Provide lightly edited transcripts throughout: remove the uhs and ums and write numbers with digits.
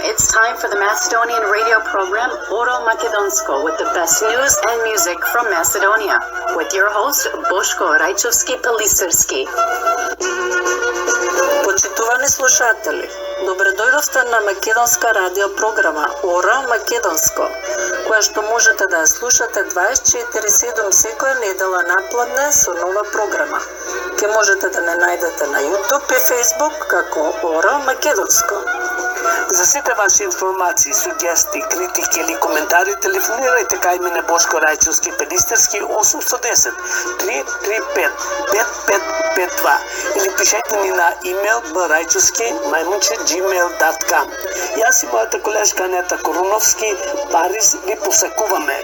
It's time for the Macedonian radio program Oro Makedonsko with the best news and music from Macedonia with your host Boško Rajčovski-Pelisarski. Почитувани слушатели, добредојдовте на македонска радио програма Oro Makedonsko, која што можете да ја слушате 24/7 секоја недела напладне со нова програма. Ке можете да не најдете на YouTube и Facebook како Oro Makedonsko. За сите ваши информации, сугестии, критики или коментари телефонирајте кај мене Бошко Рајчовски-Пелисарски 810 335 5552 или пишете ни на имейл brajčovski@gmail.com. Јас и мојата колешка Анета Коруновски Париз ви посакуваме.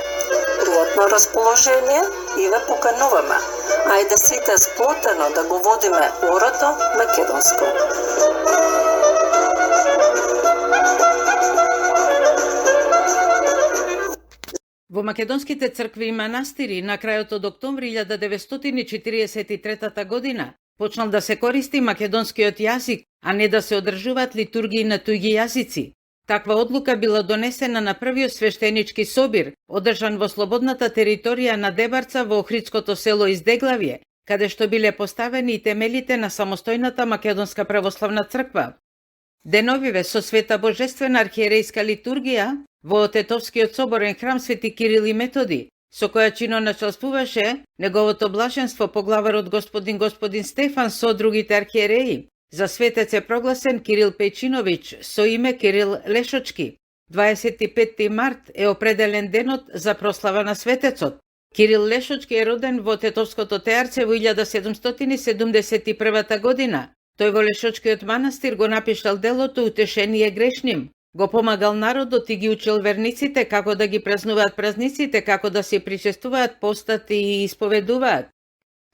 Пријатно расположение и ве покануваме. Ајде сите сплотено да го водиме Орото Македонско. Во македонските цркви и манастири на крајот од октомври 1943 година почнал да се користи македонскиот јазик, а не да се одржуваат литургии на туѓи јазици. Таква одлука била донесена на првиот свештенички собир, одржан во слободната територија на Дебарца во Охридското село Издеглавје, каде што биле поставени и темелите на самостојната македонска православна црква. Деновиве со света божествена архиерејска литургија во Тетовскиот соборен храм Свети Кирил и Методи, со која чино началствуваше неговото блаженство поглаварот господин Стефан со другите архиереи. За светец е прогласен Кирил Пејчиновиќ со име Кирил Лешочки. 25 март е определен денот за прослава на светецот. Кирил Лешочки е роден во Тетовското Теарце во 1771 година. Тој во Лешочкиот манастир го напишал делото Утешение грешним. Го помагал народот и ги учил верниците како да ги празнуваат празниците, како да се причестуваат, постат и исповедуваат.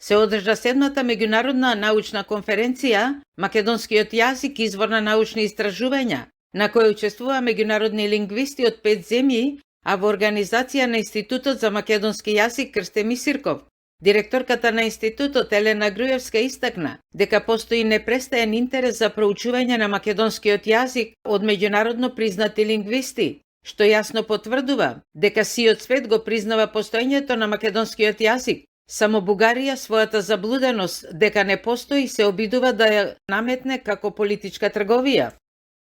Се одржа 7-та меѓународна научна конференција Македонскиот јазик извор на научни истражувања, на која учествува меѓународни лингвисти од 5 земји, а во организација на Институтот за македонски јазик Крстеми Сирков. Директорката на институтот Елена Груевска истакна дека постои непрестаен интерес за проучување на македонскиот јазик од меѓународно признати лингвисти, што јасно потврдува дека сиот свет го признава постоењето на македонскиот јазик. Само Бугарија својата заблуденост дека не постои се обидува да ја наметне како политичка трговија.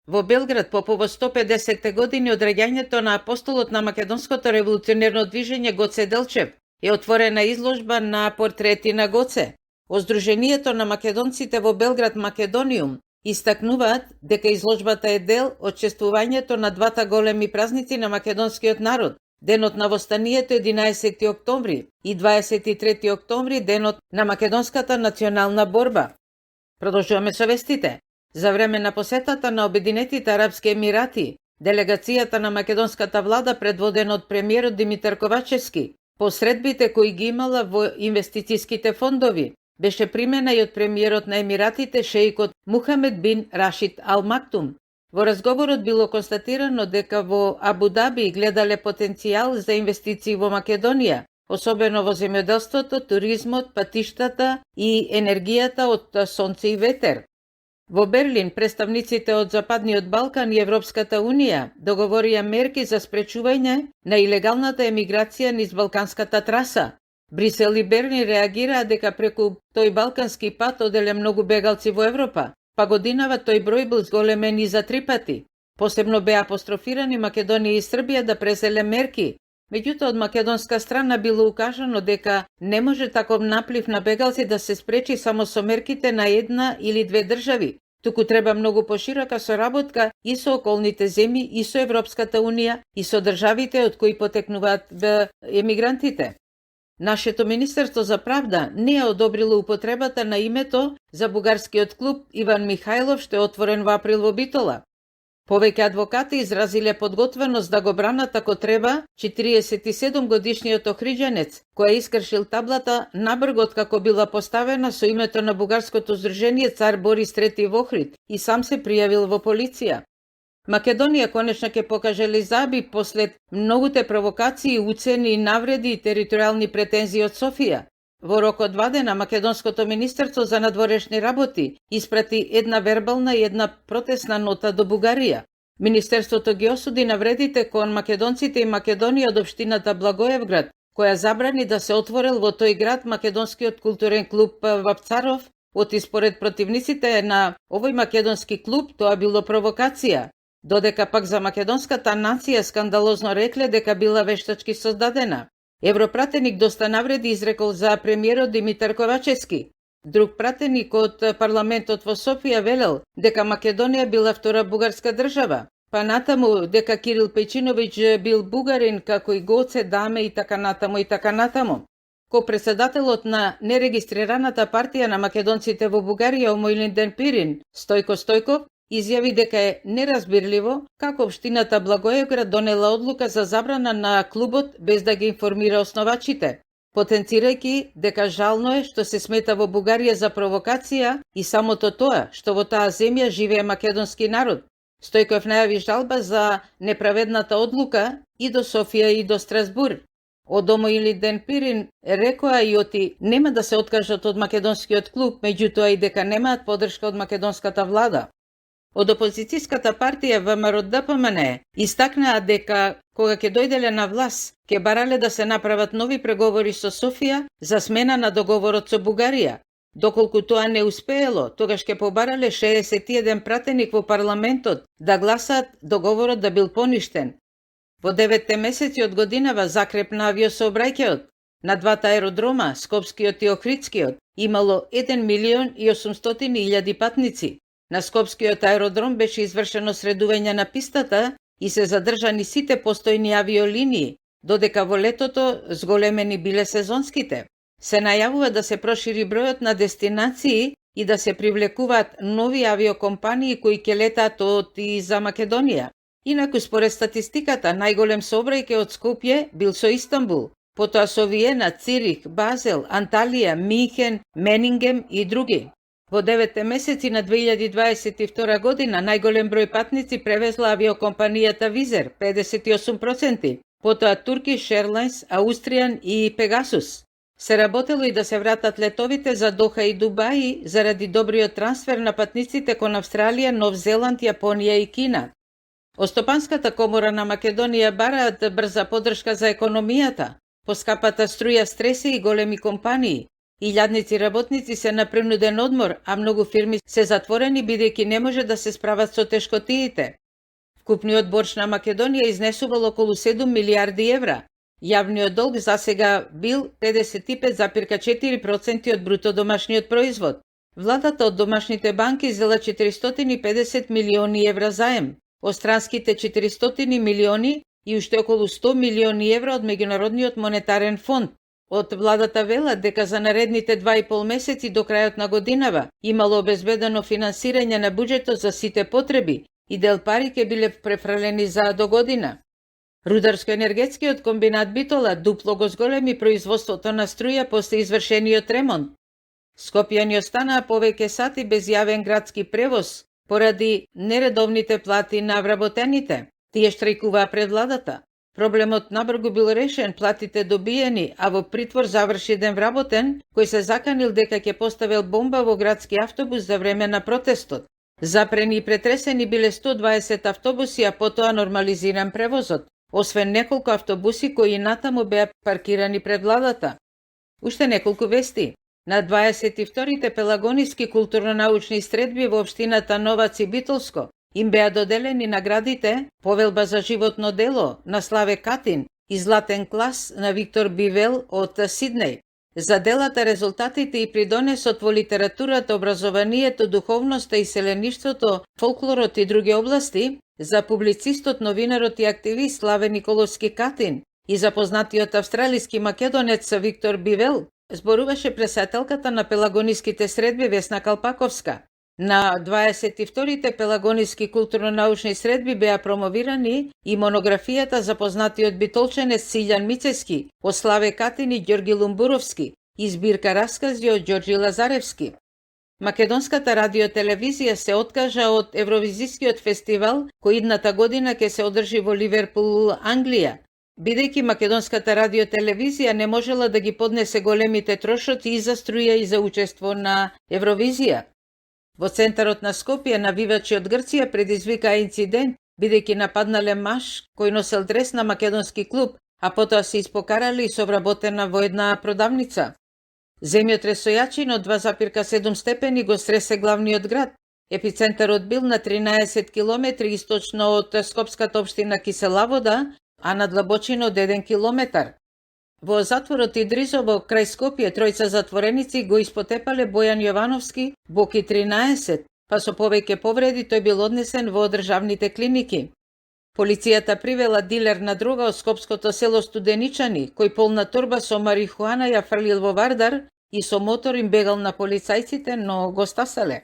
Во Белград по повод 150 години од раѓањето на апостолот на македонското револуционерно движење Гоце Делчев е отворена изложба на портрети на Гоце.Оздруженијето на македонците во Белград Македониум истакнуваат дека изложбата е дел од чествувањето на двата големи празници на македонскиот народ, денот на востанието 11 октомври и 23 октомври денот на македонската национална борба. Продолжуваме со вестите. За време на посетата на Обединетите арапски емирати, делегацијата на македонската влада предводена од премиерот Димитар Ковачевски, посредбите кои ги имала во инвестицијските фондови, беше примена и од премиерот на Емиратите шеикот Мухамед бин Рашид Ал Мактум. Во разговорот било констатирано дека во Абу Даби гледале потенцијал за инвестиции во Македонија, особено во земјоделството, туризмот, патиштата и енергијата од сонце и ветер. Во Берлин, представниците од Западниот Балкан и Европската Унија договорија мерки за спречување на илегалната емиграција низ Балканската траса. Брисел и Берлин реагираа дека преку тој балкански пат оделе многу бегалци во Европа, па годинава тој број бил зголемен и за 3 пати. Посебно беа апострофирани Македонија и Србија да презеле мерки. Меѓутоа, од македонска страна било укажано дека не може таков наплив на бегалци да се спречи само со мерките на една или две држави, туку треба многу поширока соработка и со околните земји, и со Европската Унија, и со државите од кои потекнуваат емигрантите. Нашето Министерство за правда не ја одобрило употребата на името за бугарскиот клуб Иван Михајлов, што е отворен во април во Битола. Повеќе адвокати изразиле подготвеност да го бранат ако треба 47 годишниот охриđанец, која искршил таблата на бргот како била поставена со името на бугарското здружение Цар Борис III во Охрид и сам се пријавил во полиција. Македонија конечно ќе покаже лизаби послед многуте провокации, уцени и навреди и територијални претензии од Софија. Во рок од 2 дена Македонското министерство за надворешни работи испрати една вербална и една протестна нота до Бугарија. Министерството ги осуди навредите кон македонците и Македонија од општината Благоевград, која забрани да се отворел во тој град македонскиот културен клуб Вапцаров, оти според противниците на овој македонски клуб тоа било провокација, додека пак за македонската нација скандалозно рекле дека била вештачки создадена. Европратеник доста навреди изрекол за премиерот Димитар Ковачевски. Друг пратеник од парламентот во Софија велел дека Македонија била втора бугарска држава, па натаму дека Кирил Пејчиновиќ бил бугарин како и Гоце Даме и така натаму и така натаму. Ко-председателот на нерегистрираната партија на македонците во Бугарија Омојлинден Пирин, Стојко Стојков, изјави дека е неразбирливо како општината Благоевград донела одлука за забрана на клубот без да ги информира основачите, потенцирајќи дека жално е што се смета во Бугарија за провокација и самото тоа што во таа земја живее македонски народ. Стојков најави жалба за неправедната одлука и до Софија и до Страсбур. Од Омојлинден Пирин рекоа и оти нема да се откажат од македонскиот клуб, меѓутоа и дека немаат поддршка од македонската влада. Од опозицијската партија ВМРО-ДПМН истакнаа дека кога ќе дојделе на власт, ќе барале да се направат нови преговори со Софија за смена на договорот со Бугарија. Доколку тоа не успеело, тогаш ќе побарале 61 пратеник во парламентот да гласаат договорот да бил поништен. Во 9 месеци од годинава закрепна авиосообраќајот. На двата аеродрома, Скопскиот и Охридскиот, имало 1.800.000 патници. На Скопскиот аеродром беше извршено средување на пистата и се задржани сите постојни авиолинии, додека во летото зголемени биле сезонските. Се најавува да се прошири бројот на дестинации и да се привлекуваат нови авиокомпании кои ќе летаат од и за Македонија. Инаку според статистиката, најголем сообраќај од Скопје бил со Истанбул, потоа со Виена, Цирих, Базел, Анталија, Минхен, Менингем и други. Во 9 месеци на 2022 година најголем број патници превезла авиокомпанијата Визер, 58%, потоа Turkish Airlines, Austrian и Pegasus. Се работело и да се вратат летовите за Доха и Дубаи заради добриот трансфер на патниците кон Австралија, Нов Зеланд, Јапонија и Кина. Остопанската комора на Македонија бараат брза поддршка за економијата, поскапата струја стреси и големи компании. Илјадници работници се на принуден одмор, а многу фирми се затворени бидејќи не може да се справат со тешкотиите. Вкупниот борч на Македонија изнесувал околу 7 милиарди евра. Јавниот долг засега бил 55,4% од бруто домашниот производ. Владата од домашните банки зела 450 милиони евра заем, од странските 400 милиони и уште околу 100 милиони евра од Меѓународниот монетарен фонд. Од владата велат дека за наредните 2,5 месеци до крајот на годинава имало обезбедено финансирање на буџетот за сите потреби и дел пари ќе биле префрлени за до година. Рударско-енергетскиот комбинат Битола дупло го зголеми производството на струја после извршениот ремонт. Скопјани останаа повеќе сати без јавен градски превоз поради нередовните плати на вработените. Тие штрајкуваа пред владата. Проблемот набрзо бил решен, платите добиени, а во притвор заврши еден вработен кој се заканил дека ќе поставил бомба во градски автобус за време на протестот. Запрени и претресени биле 120 автобуси, а потоа нормализиран превозот, освен неколку автобуси кои натаму беа паркирани пред владата. Уште неколку вести. На 22-те пелагониски културно-научни средби во општината Новаци Битолско им беа доделени наградите Повелба за животно дело на Славе Катин и Златен клас на Виктор Бивел од Сиднеј. За делата, резултатите и придонесот во литературата, образованието, духовноста и селеништвото, фолклорот и други области, за публицистот, новинарот и активист Славе Николовски Катин и за познатиот австралиски македонец Виктор Бивел, зборуваше пресателката на пелагониските средби Весна Калпаковска. На 22-те пелагониски културно-научни средби беа промовирани и монографијата за познатиот битолченец Силјан Мицевски, од Славе Катин и Ѓорги Лумбуровски, и збирка раскази од Ѓорџи Лазаревски. Македонската радиотелевизија се откажа од Евровизискиот фестивал кој идната година ќе се одржи во Ливерпул, Англија, бидејќи македонската радиотелевизија не можела да ги поднесе големите трошоци и за струја и за учество на Евровизија. Во центарот на Скопје навивачи од Грција предизвикаа инцидент бидејќи нападнале маж кој носел дрес на македонски клуб, а потоа се испокарали и совработена во една продавница. Земјотрес со јачина од 2,7 степени го стресе главниот град. Епицентарот бил на 13 километри источно од скопската општина Киселавода, а на длабочина од 1 километар. Во затворот Идризово крај Скопје тројца затвореници го испотепале Бојан Јовановски, Боки 13, па со повеќе повреди тој бил однесен во државните клиники. Полицијата привела дилер на дрога од скопското село Студеничани, кој полна торба со марихуана ја фрлил во Вардар и со мотор им бегал на полицајците, но го стасале.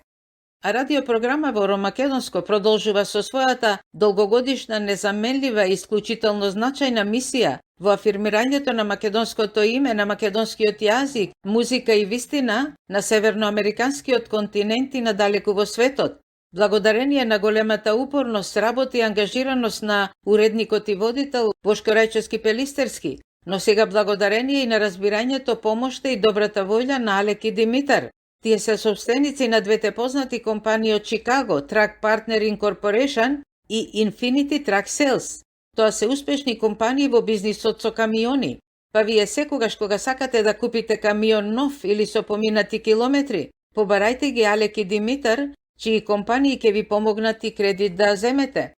А радиопрограма во Оро Македонско продолжува со својата долгогодишна, незаменлива и исклучително значајна мисија во афирмирањето на македонското име, на македонскиот јазик, музика и вистина на северноамериканскиот континент и надалеку во светот. Благодарение на големата упорност, работа и ангажираност на уредникот и водител Бошко Рајчовски Пелистерски, но сега благодарение и на разбирањето, помошта и добрата воља на Алек и Димитар. Тие се собственици на двете познати компании од Чикаго, Track Partner Incorporation и Infinity Track Sales. Тоа се успешни компании во бизнисот со камиони. Па вие секогаш кога сакате да купите камион нов или со поминати километри, побарајте ги Алек и Димитар, чии компании ќе ви помогнат и кредит да земете.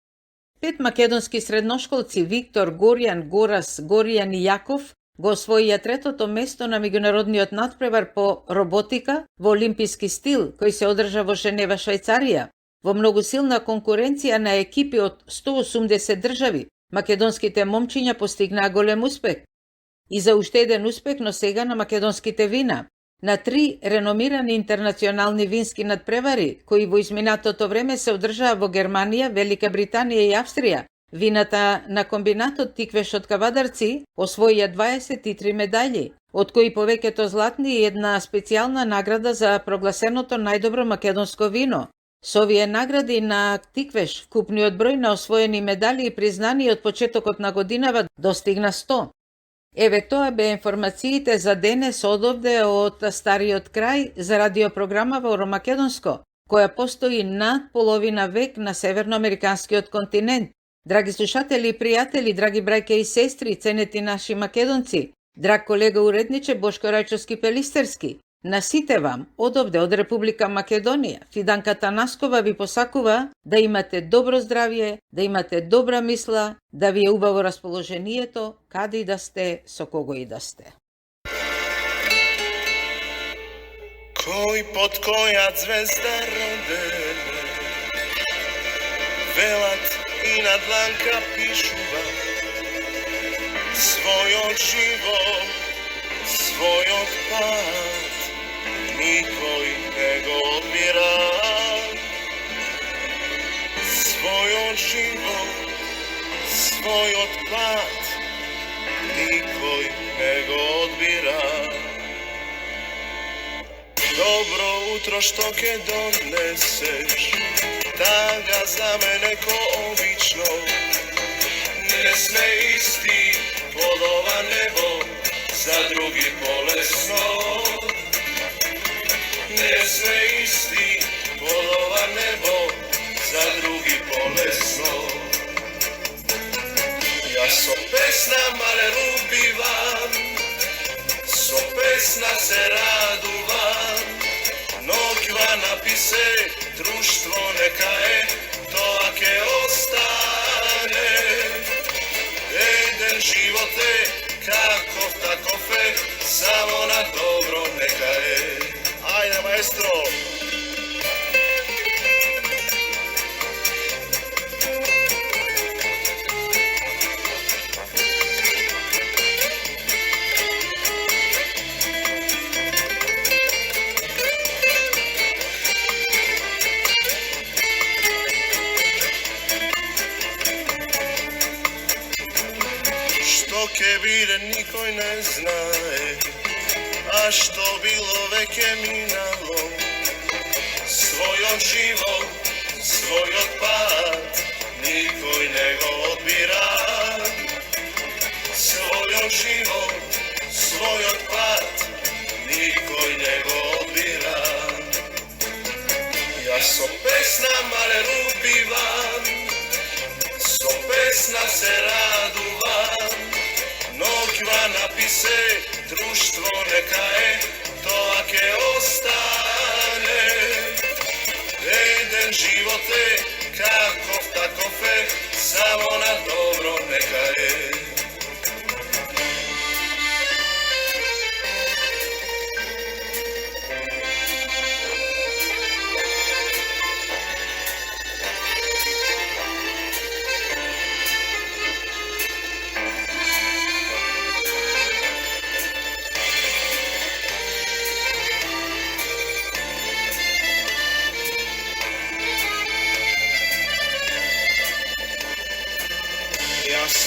5 македонски средношколци Виктор, Горјан, Горас, Горијан и Јаков го освоија третото место на меѓународниот надпревар по роботика во олимписки стил, кој се одржа во Женева, Швајцарија. Во многу силна конкуренција на екипи од 180 држави, македонските момчиња постигнаа голем успех. И за уште еден успех, но сега на македонските вина. На 3 реномирани интернационални вински надпревари, кои во изминатото време се одржаа во Германија, Велика Британија и Австрија, вината на комбинатот Тиквеш од Кавадарци освоија 23 медаљи, од кои повеќето златни и една специјална награда за прогласеното најдобро македонско вино. Со овие награди на Тиквеш, вкупниот број на освоени медали и признани од почетокот на годинава достигна 100. Еве тоа бе информациите за денес одовде од стариот крај за радиопрограма во Оро Македонско, која постои над половина век на северноамериканскиот континент. Драги слушатели и пријатели, драги браќа и сестри, ценети наши македонци, драг колега уредниче Бошко Рајчовски Пелистерски, на сите вам, одовде од Република Македонија, Фиданка Танаскова ви посакува да имате добро здравје, да имате добра мисла, да ви е убаво расположението, каде и да сте, со кого и да сте. Кој под која звезда роден, велат и на дланка пишува својот живот, својот пат, никој не го одбира. Својот живот, својот пат, никој не го одбира. Добро утро што ке донесеш, тага за мене ко обично. Не сме исти под ова небо, за други полесно. Не сме исти под ова небо, за други полесно. Јас со песна мале убивам, со песна се радувам. Ноќва написе, друштво нека е, тоа ке остане. Еден живот е, каков таков е, само на добро нека е. Ајде, маестро! Што ке биде никој не знае, а што било веќе минало. Својот живот, својот пат, никој не го одбира. Својот живот, својот пат, никој не го одбира. Јас со песна мале убивам, pesna se radува, noќва написе, друштво нека е, тоа ке остане. Еден живот е, каков таков е, само на добро нека е.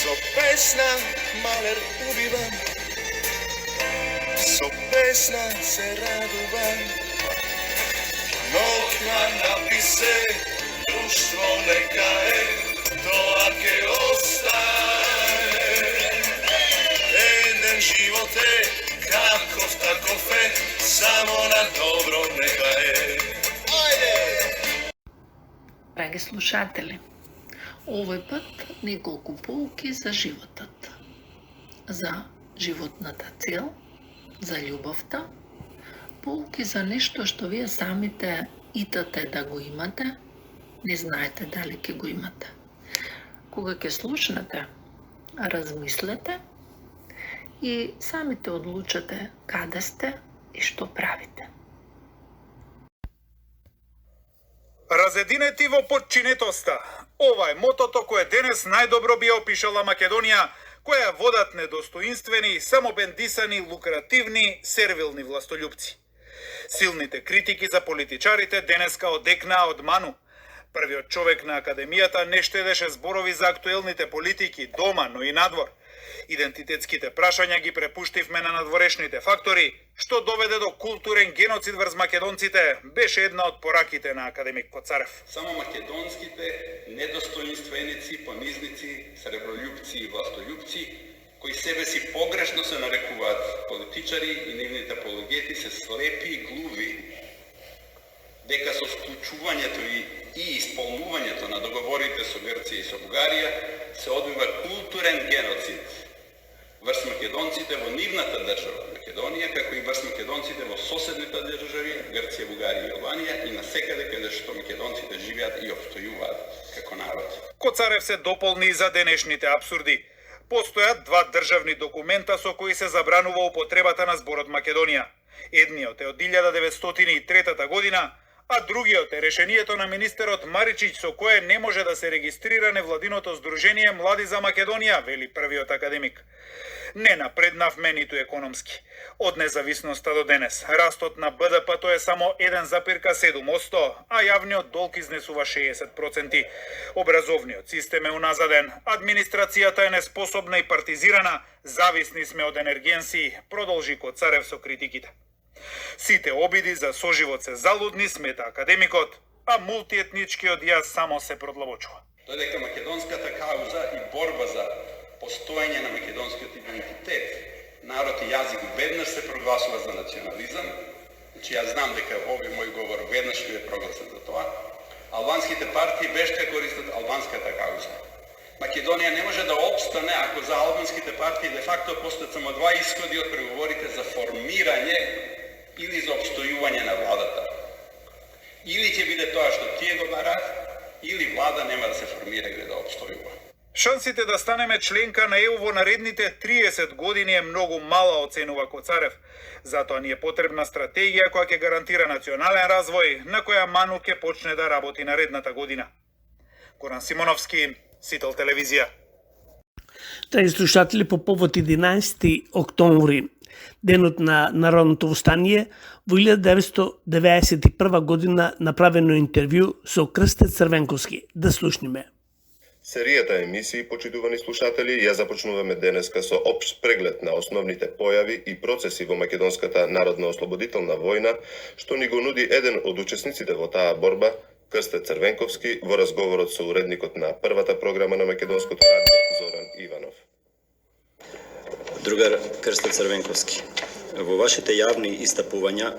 Со песна малер убивам, со песна се радувам, ноќна написе, друштво нека е, тоа ке остане. Еден живот е, каков таков е, само на добро нека е. Ајде! Драги слушатели, овој пат неколку поуки за животот. За животната цел, за љубовта, поуки за нешто што вие самите итате да го имате, не знаете дали ќе го имате. Кога ќе слушнете, размислете и самите одлучате каде сте и што правите. Разединети во подчинетоста. Ова е мотото кое денес најдобро би опишала Македонија, која водат недостоинствени, самобендисани, лукративни, сервилни властољупци. Силните критики за политичарите денеска одекнаа од ману. Првиот човек на академијата не штедеше зборови за актуелните политики дома, но и надвор. Идентитетските прашања ги препуштивме на надворешните фактори, што доведе до културен геноцид врз македонците, беше една од пораките на академик Коцарев. Само македонските недостоинственици, понизници, сребролюбци и властољупци, кои себе си погрешно се нарекуваат политичари и нивните апологети се слепи и глуви, дека со вклучувањето и исполнувањето на договорите со Грција и со Бугарија се одвива културен геноцид врз македонците во нивната држава Македонија, како и врз македонците во соседните држави Грција, Бугарија и Албанија и насекаде каде што македонците живеат и опстојуваат како народ. Коцарев се дополни за денешните абсурди. Постојат два државни документа со кои се забранува употребата на зборот Македонија. Едниот е од 1903 година, а другиот е решението на министерот Маричиќ со кое не може да се регистрира невладиното здружение Млади за Македонија, вели првиот академик. Не напреднавме ниту економски. Од независноста до денес, растот на БДП-то е само 1,7%, а јавниот долг изнесува 60%. Образовниот систем е уназаден, администрацијата е неспособна и партизирана, зависни сме од енергенси, продолжи Коцарев со критиките. Сите обиди за соживот се залудни, смета академикот, а мултиетничкиот јас само се продлабочува. Додека македонската кауза и борба за постоење на македонскиот идентитет, народ и јазик веднаш се прогласува за национализам, значи јас знам дека во овој мој говор веднаш ќе е прогласен за тоа, албанските партии вешка користат албанската кауза. Македонија не може да опстане ако за албанските партии де факто постојат само два исходи од преговорите за формирање или за обстојување на владата. Или ќе биде тоа што тие го бараат, или влада нема да се формира или да обстојува. Шансите да станеме членка на ЕУ во наредните 30 години е многу мала, оценува Коцарев. Затоа ни е потребна стратегија која ќе гарантира национален развој, на која ману ќе почне да работи наредната година. Горан Симоновски, Сител телевизија. Драги слушатели, по повод 11 октомври, денот на Народното востание, во 1991 година направено интервју со Крсте Црвенковски. Да слушниме. Серијата емисии, почитувани слушатели, ја започнуваме денеска со општ преглед на основните појави и процеси во Македонската народно-ослободителна војна, што ни го нуди еден од учесниците во таа борба, Крсте Црвенковски, во разговорот со уредникот на првата програма на Македонското радио Зоран Иванов. Другар Крсте Црвенковски, во вашите јавни истапувања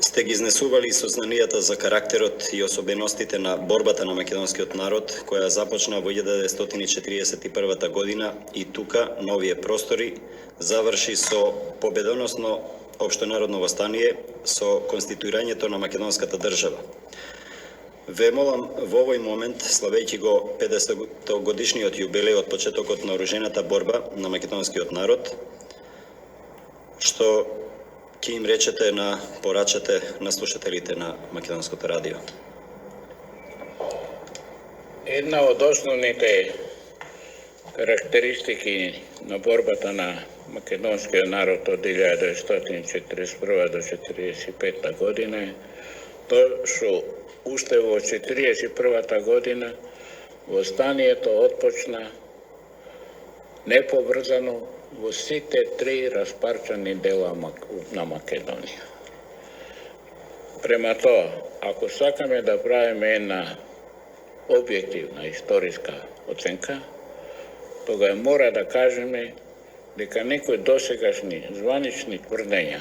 сте ги изнесували сознанијата за карактерот и особеностите на борбата на македонскиот народ, која започна во 1941 година и тука, на овие простори, заврши со победоносно општонародно востание, со конституирањето на македонската држава. Ве молам во овој момент, славејќи го 50 годишниот јубилеј од почетокот на оружената борба на македонскиот народ, што ќе им речете порачате на слушателите на Македонското радио? Една од основните карактеристики на борбата на македонскиот народ од 1941 до 1945 година е тоа што уште во 1941 година востанието отпочна неповрзано во сите три распарчани дела на Македонија. Према тоа, ако сакаме да правиме една објективна историска оценка, тога мора да кажеме дека некои досегашни званични тврдења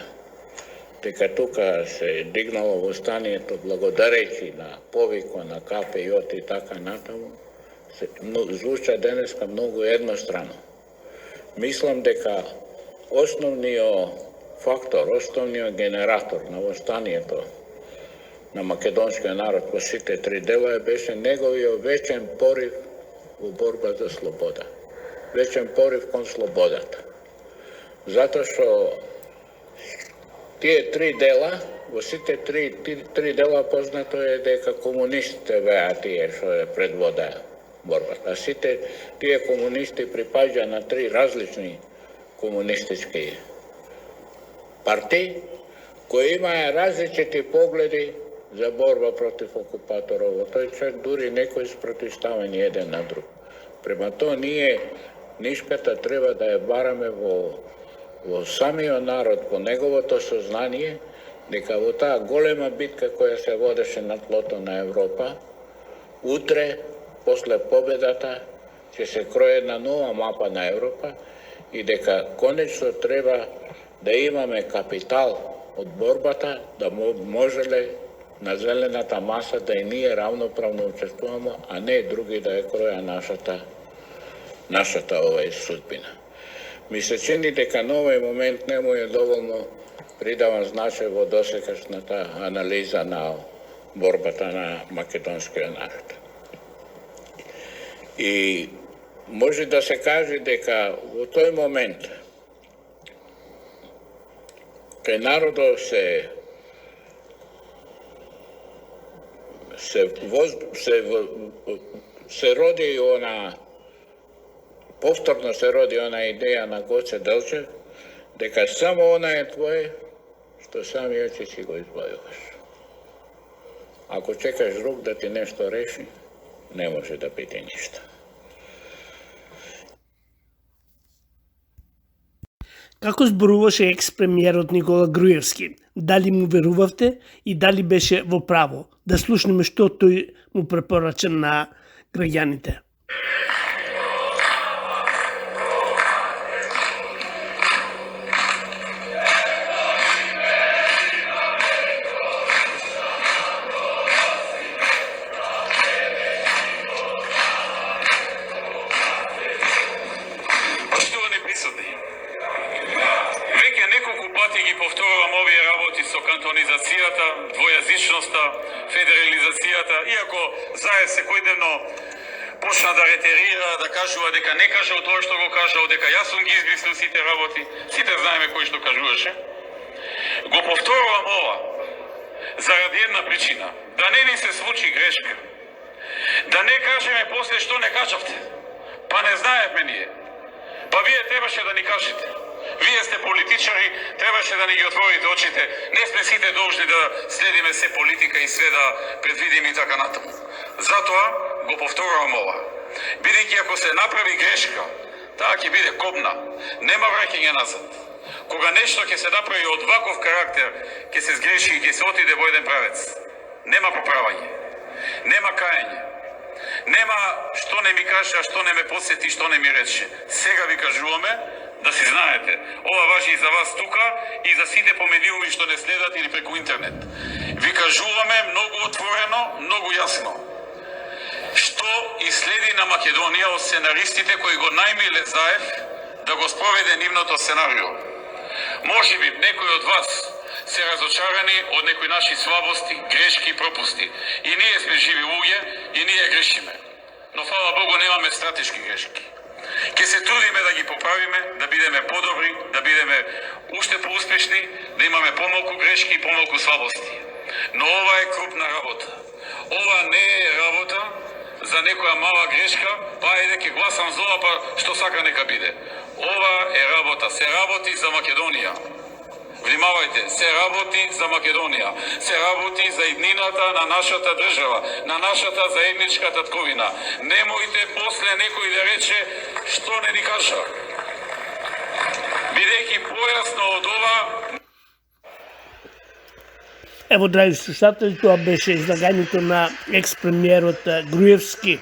дека тука се дигнало востанието благодарејќи на повикот на КПЈ и така натаму, звуча денеска многу еднострано. Мислам дека основниот фактор, основниот генератор на востанието на македонскиот народ во сите три дела беше неговиот вечен порив во борба за слобода. Вечен порив кон слободата. Затоа што тие три дела, во сите три дела познато е дека комунистите беа тие што ја предводеа борбата. А сите тие комунисти припаѓа на три различни комунистички партии, кои имаа различити погледи за борба против окупаторот. Во тој чак дури некои спротивставени еден на друг. Према тоа ние нишката треба да ја бараме во самиот народ, по неговото сознание, дека во таа голема битка која се водеше на тлото на Европа, утре, после победата, ќе се крои една нова мапа на Европа и дека конечно треба да имаме капитал од борбата, да можеле на зелената маса да и ние равноправно учествуваме, а не други да ја кроја нашата судбина. Ми се чини дека на овој момент не му е доволно придаван значај во досегашната анализа на борбата на македонскиот народ. И може да се каже дека во тој момент кај народот се роди повторно се роди она идеја на Гоце Делчев, дека само она е твое што самиот си го избавуваш. Ако чекаш друг да ти нешто реши, не може да биде ништо. Како зборуваше екс-премиерот Никола Груевски? Дали му верувавте и дали беше во право? Да слушнеме што тој му препорача на граѓаните. Иако Заев секојдневно почна да ретерира, да кажува дека не кажал тоа што го кажал, дека јас сум ги измислил сите работи, сите знаеме кој што кажуваше. Го повторувам ова заради една причина, да не ни се случи грешка. Да не кажеме после што не кажавте. Па не знаевме ние. Па вие требаше да ни кажете. Вие сте политичари, требаше да ни ги отворите очите. Не сме сите должни да следиме се политика и све да предвидиме и така натаму. Затоа го повторувам ова. Бидејќи ако се направи грешка, таа ќе биде кобна. Нема враќање назад. Кога нешто ќе се направи од ваков карактер, ќе се сгреши и ќе се отиде во еден правец. Нема поправање. Нема каење. Нема што не ми кажа, што не ме посети, што не ми рече. Сега ви кажуваме, Да си знаете, ова важи и за вас тука и за сите по медиуми што не следат или преку интернет. Ви кажуваме многу отворено, многу јасно. Што и следи на Македонија од сценаристите кои го најмиле Заев да го спроведе нивното сценарио. Може би некои од вас се разочарани од некои наши слабости, грешки и пропусти. И ние сме живи луѓе и ние грешиме. Но фала Богу немаме стратешки грешки. Ке се трудиме да ги поправиме, да бидеме подобри, да бидеме уште поуспешни, да имаме помалку грешки и помалку слабости. Но ова е крупна работа. Ова не е работа за некоја мала грешка, па еде ке гласам за ова, па што сака нека биде. Ова е работа, се работи за Македонија. Внимавајте, се работи за Македонија, се работи за иднината на нашата држава, на нашата заедничка татковина. Немојте после некој да рече што не ни кажа. Бидејќи појасно од ова. Ево, драги слушатели, тоа беше излагањето на екс-премиерот Груевски.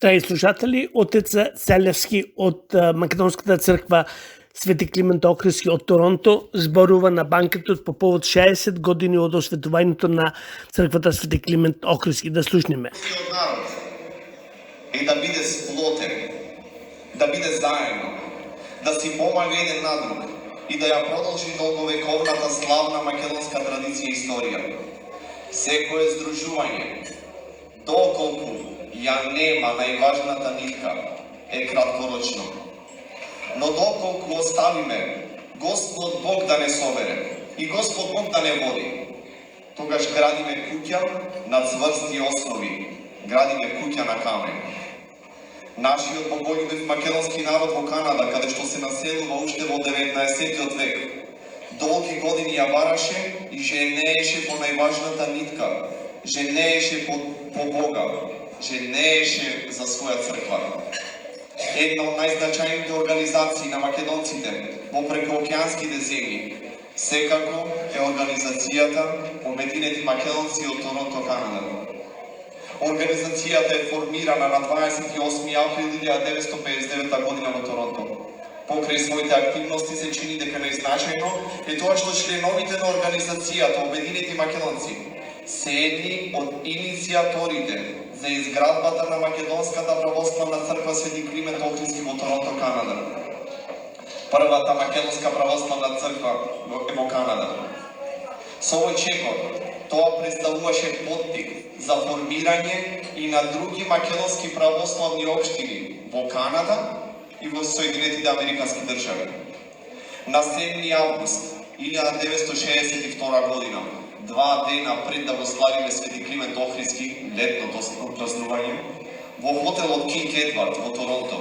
Драги слушатели, отец Селевски од Македонската црква Свети Климент Охридски од Торонто зборува на банкетот по повод 60 години од осветувањето на црквата Свети Климент Охридски. Да слушнеме. Од народ е да биде сплотен, да биде заедно, да си помага еден на друг и да ја продолжи долговековната славна македонска традиција и историја. Секое здружување, доколку ја нема најважната нитка, е краткорочно. Но доколку оставиме Господ Бог да не собере и Господ Бог да не води, тогаш градиме куќа на цврсти основи, градиме куќа на камен. Нашиот боголюбив македонски народ во Канада, каде што се населува уште во 19 век, долги години ја бараше и женееше по најважната нитка, женееше по Бога, женееше за своја црква. Една од најзначајните организации на македонците во прекоокеанските земји секако е организацијата Обединети македонци од Торонто, Канада. Организацијата е формирана на 28 април 1959 година во Торонто. Покрај своите активности се чини дека најзначајно е тоа што членовите на организацијата Обединети македонци се едни од иницијаторите за изградбата на Македонската православна црква Свети Климент Охридски во Торонто, Канада. Првата македонска православна црква во Канада. Со овој чекор, тоа представуваше поттик за формирање и на други македонски православни општини во Канада и во Соединетите Американски држави. На 7 август 1962 година, 2 дена пред да го славиме Свети Климент Охридски, летното празнување, во хотелот Кинг Едвард во Торонто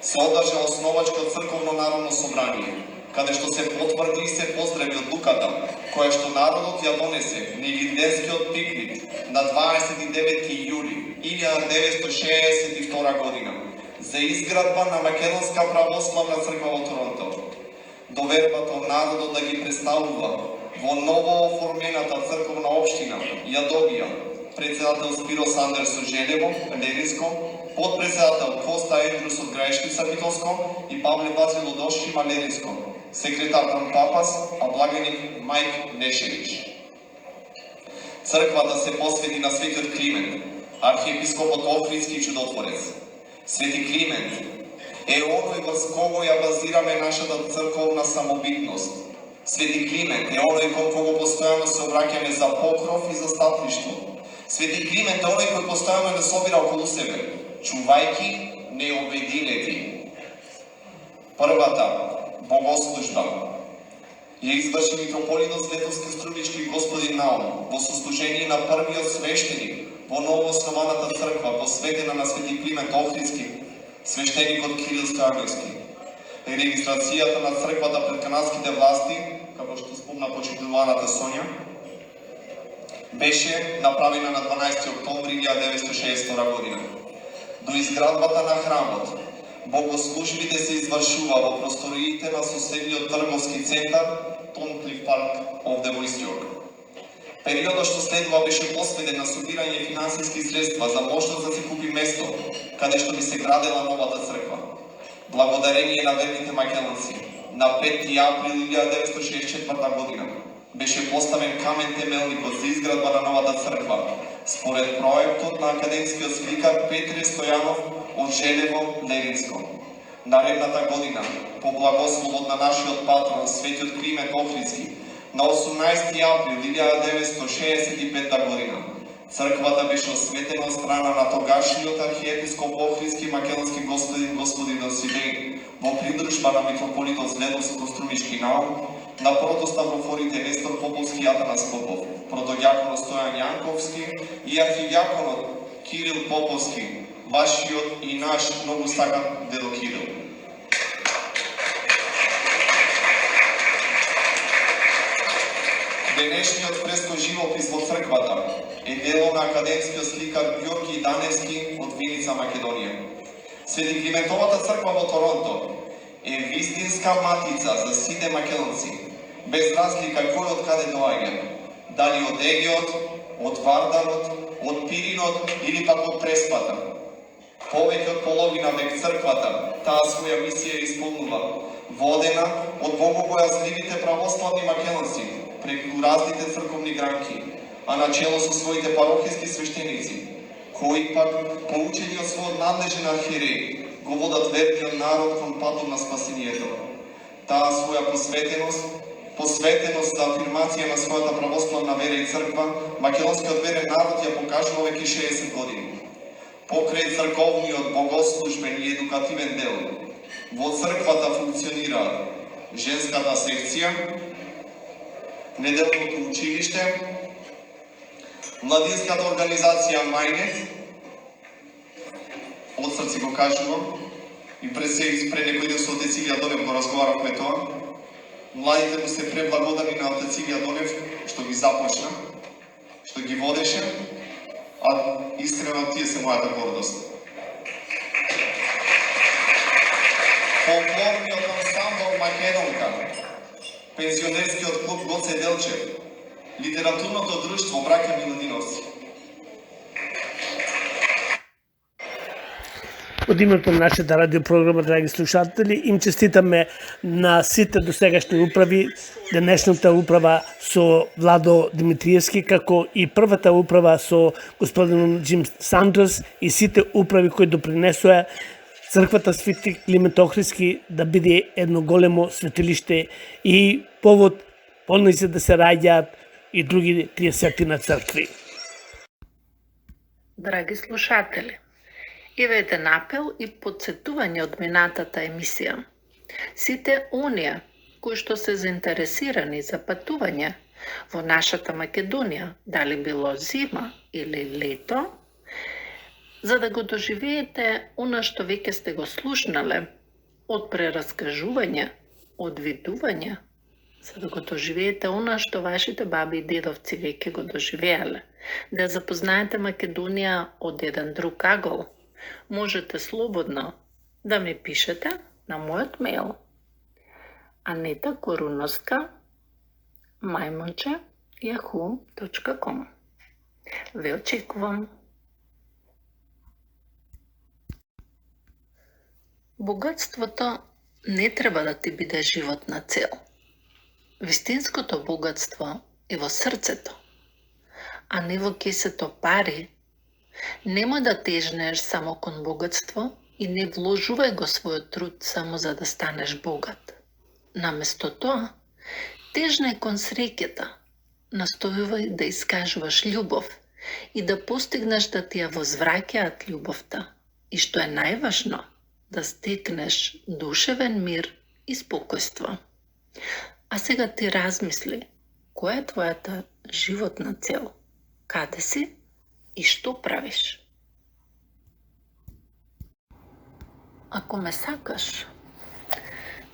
се одржа основачко црковно народно собрание, каде што се потврди и се поздрави одлуката која што народот ја донесе на Илинденскиот пикник на 29 јули 1962 година за изградба на Македонска православна црква во Торонто. Довербата од народот да ги представува во ново оформената црковна општина ја добија председател Спиро Сандерс од Женево, Ленинско, подпредседател Коста Ендрус од Граешница, Битолско и Павле Базил од Ошима, Ленинско, секретар Трон Папас, а благаник Мајк Нешевич. Црквата се посвети на Светиот Климент, архиепископот Охридски и чудотворец. Свети Климент е оној врз кого ја базираме нашата црковна самобитност. Свети Климент е оној кон кого постојано се обраќаме за покров и за статништво. Свети Климент е оној кој постојано не собира околу себе, чувајки необединети. Првата богослужба ја изврши митрополитот Световски Струмички господин Наум во сослужение на првиот свештеник во новооснованата црква посветена на Свети Климент Охридски, свештеникот Кирил Стојановски. Регистрацијата на црквата пред канадските власти, како што спомна почитуваната Сонја, беше направена на 12 октомври 1962 година. До изградбата на храмот, богослужбите се извршува во просториите на соседниот трговски центар Тонклиф Парк овде во Истиок. Периодот што следува беше посветен на собирање финансиски средства за можност да се купи место каде што би се градела новата црква. Благодарение на верните македонци, на 5 април 1964 година беше поставен камен темелникот за изградба на новата црква, според проектот на академскиот сликар Петре Стојанов од Женево, Ленинско. Наредната година, по благословот на нашиот патрон Светиот Климент Охридски, на 18 април 1965 година, црквата беше осветена од страна на тогашниот архиепископ Охридски македонски господин Досидеј во придружба на митрополитот Следовско-Струмички Наум, на протоставрофорите Нестор Поповски и Атанас Попов, протодјаконот Стојан Јанковски и архидјаконот Кирил Поповски, вашиот и наш многу сакан дедо Кирил. Денешниот фреско живопис во црквата е дело на академскиот сликар Ѓорги Даневски од Виница, Македонија. Свети Климентовата црква во Торонто е вистинска матица за сите македонци, без разлика кој од каде доаѓа, дали од Егеот, од Вардарот, од Пиринот или пак од Преспата. Повеќе од половина век црквата таа своја мисија исполнува, водена од богобојазливите православни македонци преку разните црковни гранки, а начело со своите парохиски свештеници, кои пак, поучени од својот надлежен архиереј, го водат верниот народ кон патот на спасението. Таа своја посветеност за афирмација на својата православна вера и црква, македонскиот верен народ ја покажува веќе 60 години. Покрај црковниот богослужбен и едукативен дел, во црквата функционира женската секција, неделното училиште, младинската организација Мајнет, од срце го кажувам, и пред некој ден со Отец Илија Донев го разговаравме тоа. Младите му се преблагодарни на Отец Илија Донев што ги започна, што ги водеше, а искрено тие се мојата гордост. Фолклорниот ансамбл Македонка, пензионерскиот клуб Гоце Делчев, литературното друштво Браќа Миладиновци. Од името на нашата радиопрограма, драги слушатели, им честитаме на сите досегашни управи, денешната управа со Владо Димитриевски, како и првата управа со господин Джим Сандрс и сите управи кои допринесоа црквата Свети Климент Охридски да биде едно големо светилиште и повод полници да се раѓаат и други 30 на цркви. Драги слушатели, Иве еден апел и подсетување од минатата емисија. Сите оние кои што се заинтересирани за патување во нашата Македонија, дали било зима или лето, за да го доживеете она што веќе сте го слушнале, од прераскажување, од видување, за да го доживеете она што вашите баби и дедовци веќе го доживеале, да запознаете Македонија од еден друг агол, можете слободно да ми пишете на мојот мејл aneta.korunovska@yahoo.com. Ве очекувам. Богатството не треба да ти биде животна цел. Вистинското богатство е во срцето, а не во кесето пари. Немој да тежнеш само кон богатство и не вложувај го својот труд само за да станеш богат. Наместо тоа, тежнеј кон среќата, настојувај да искажуваш љубов и да постигнеш да ти ја возвраќаат љубовта и што е најважно, да стекнеш душевен мир и спокојство. А сега ти размисли, која е твојата животна цел? Каде си и што правиш? Ако ме сакаш,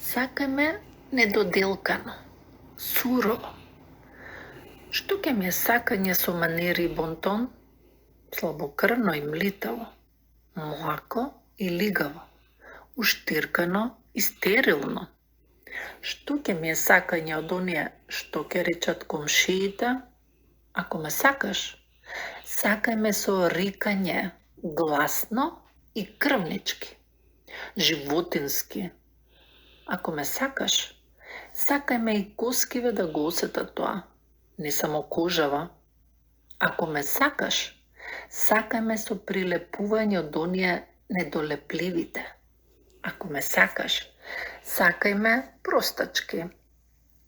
сакај ме недоделкано, сурово. Што ќе ми е сакање со манери и бонтон, слабокрвно и млитаво, млако и лигаво, уштиркано и стерилно? Што ќе ми е сакање од оние што ќе речат комшиите? Ако ме сакаш, сакај ме со рикање, гласно и крвнички, животински. Ако ме сакаш, сакај ме и коскиве да го осетат тоа, не само кожава. Ако ме сакаш, сакај ме со прилепување од оние недолепливите. Ако ме сакаш, сакај ме простачки,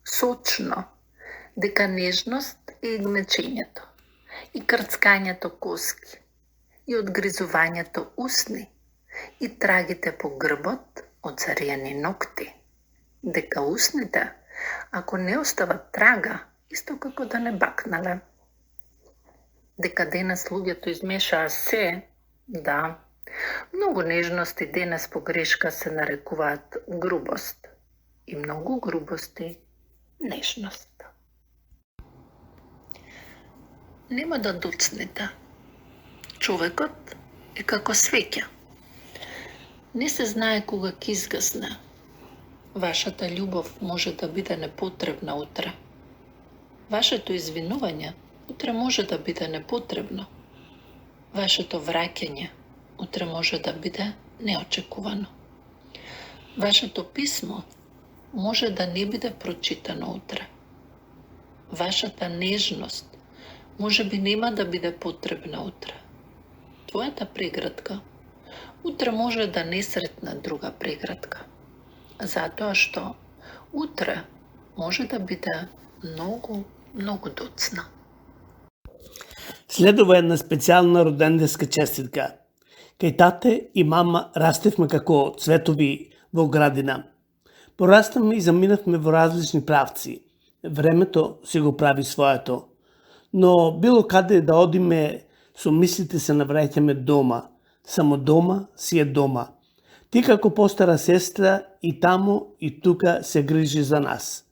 сочно, дека нежност и гмечењето, и крцкањето коски, и одгризувањето усни, и трагите по грбот од царијани ногти. Дека усните, ако не остават трага, исто како да не бакнале. Дека денес луѓето измешаа се, да, многу нежности денес по грешка се нарекуваат грубост и многу грубости нежност. Нема да доцнете. Човекот е како свеќа. Не се знае кога ќе изгасне. Вашата љубов може да биде непотребна утре. Вашето извинување утре може да биде непотребно. Вашето враќање утре може да биде неочекувано. Вашето писмо може да не биде прочитано утре. Вашата нежност може би нема да биде потребна утре. Твојата преградка утре може да не сретне друга преградка. Затоа што утре може да биде многу, многу доцна. Следува една специјална роденденска честитка. Кај тате и мама растевме како цветови во градина. Пораставме и заминавме во различни правци. Времето си го прави своето. Но било каде да одиме, со мислите се навраќаме дома. Само дома си е дома. Ти како постара сестра и таму и тука се грижи за нас.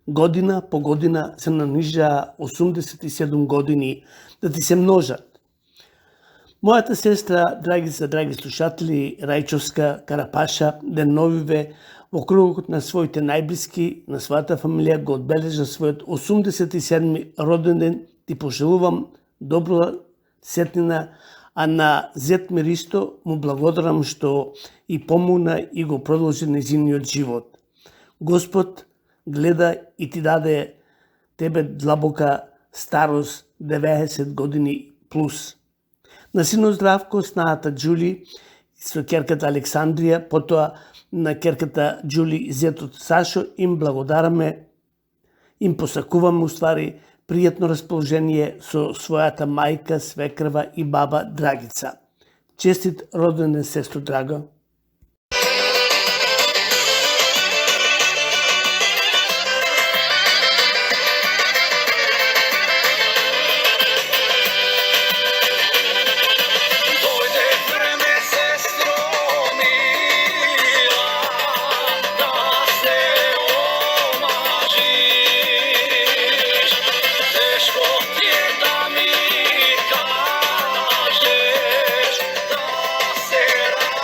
Година по година се нанижа 87 години да ти се множат. Мојата сестра, драги слушатели, Рајчовска Карапаша, деновиве во кругот на своите најблиски, на својата фамилија го одбележа својот 87 роденден. Ти пожелувам добра сетнина, а на зет Миристо му благодарам што и помогна и го продолжи нејзиниот живот. Господ гледа и ти даде тебе длабока старост 90 години плюс. На синот Здравко, снаата Џули, со керката Александрија, потоа на керката Џули и зетот Сашо, им благодараме, им посакуваме уствари пријатно расположение со својата мајка, свекрва и баба Драгица. Честит роденден, сестро драга.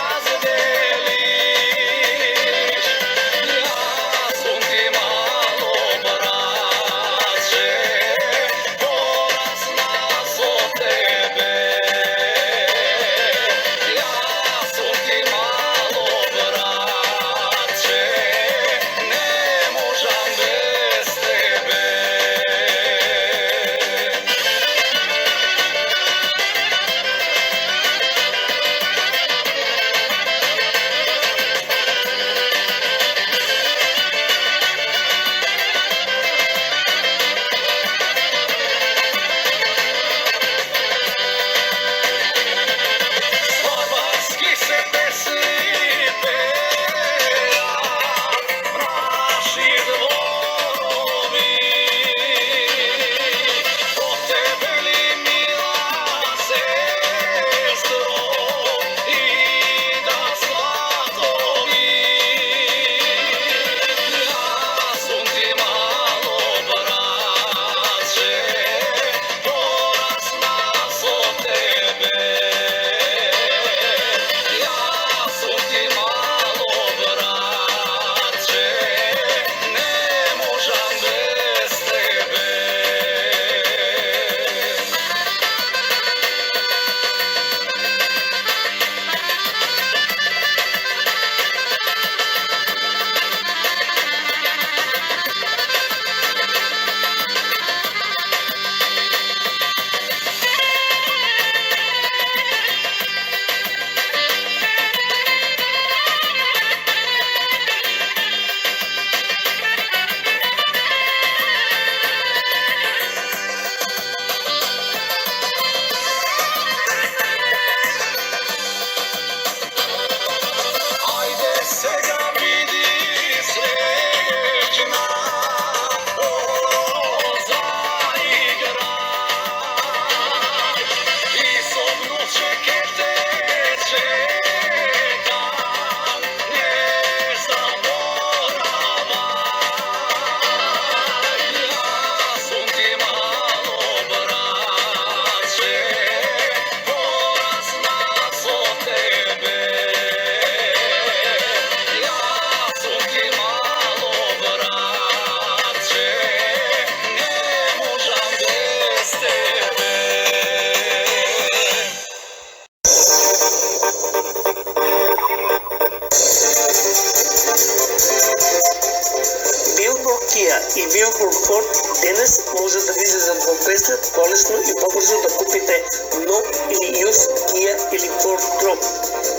Razde Билборд Кија и Билборд Форд денес може да ви излезат во пресред полесно и побрзо да купите нов или јус Кија или Форд Троп.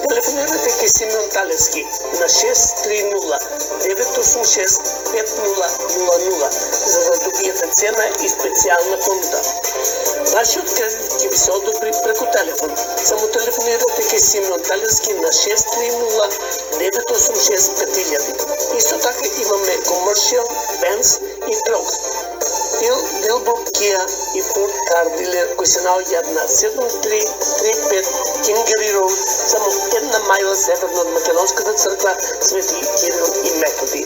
Телефонирате кај Симеон Талевски на 630-986-5000 за да добиете цена и специјална понуда. Вашиот кредит ќе ви се одобри преку телефон. Само телефонирате кај Симеон Талевски на 630-986-5000. Исто така имаме Commercial, Benz и Trucks. Билборд Кија и Ford Car Dealer кои се наоѓаат на 7335 Кингери Роуд, само 1 мајла северно од Македонската црква Свети Кирил и Методи.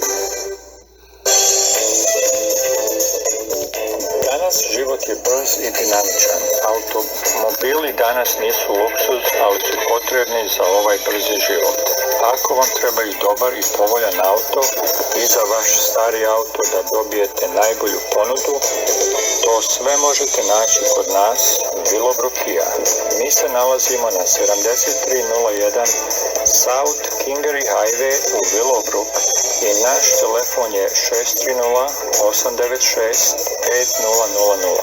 Danas život je brz i dinamičan. Automobili danas nisu luksuz, ali su potrebni za ovaj brzi život. Ako vam treba i dobar i povoljan auto i za vaš stari auto da dobijete najbolju ponudu, to sve možete naći kod nas u Willowbrookia. Mi se nalazimo na 7301 South Kingery Highway u Willowbrook i naš telefon je 630-896-5000.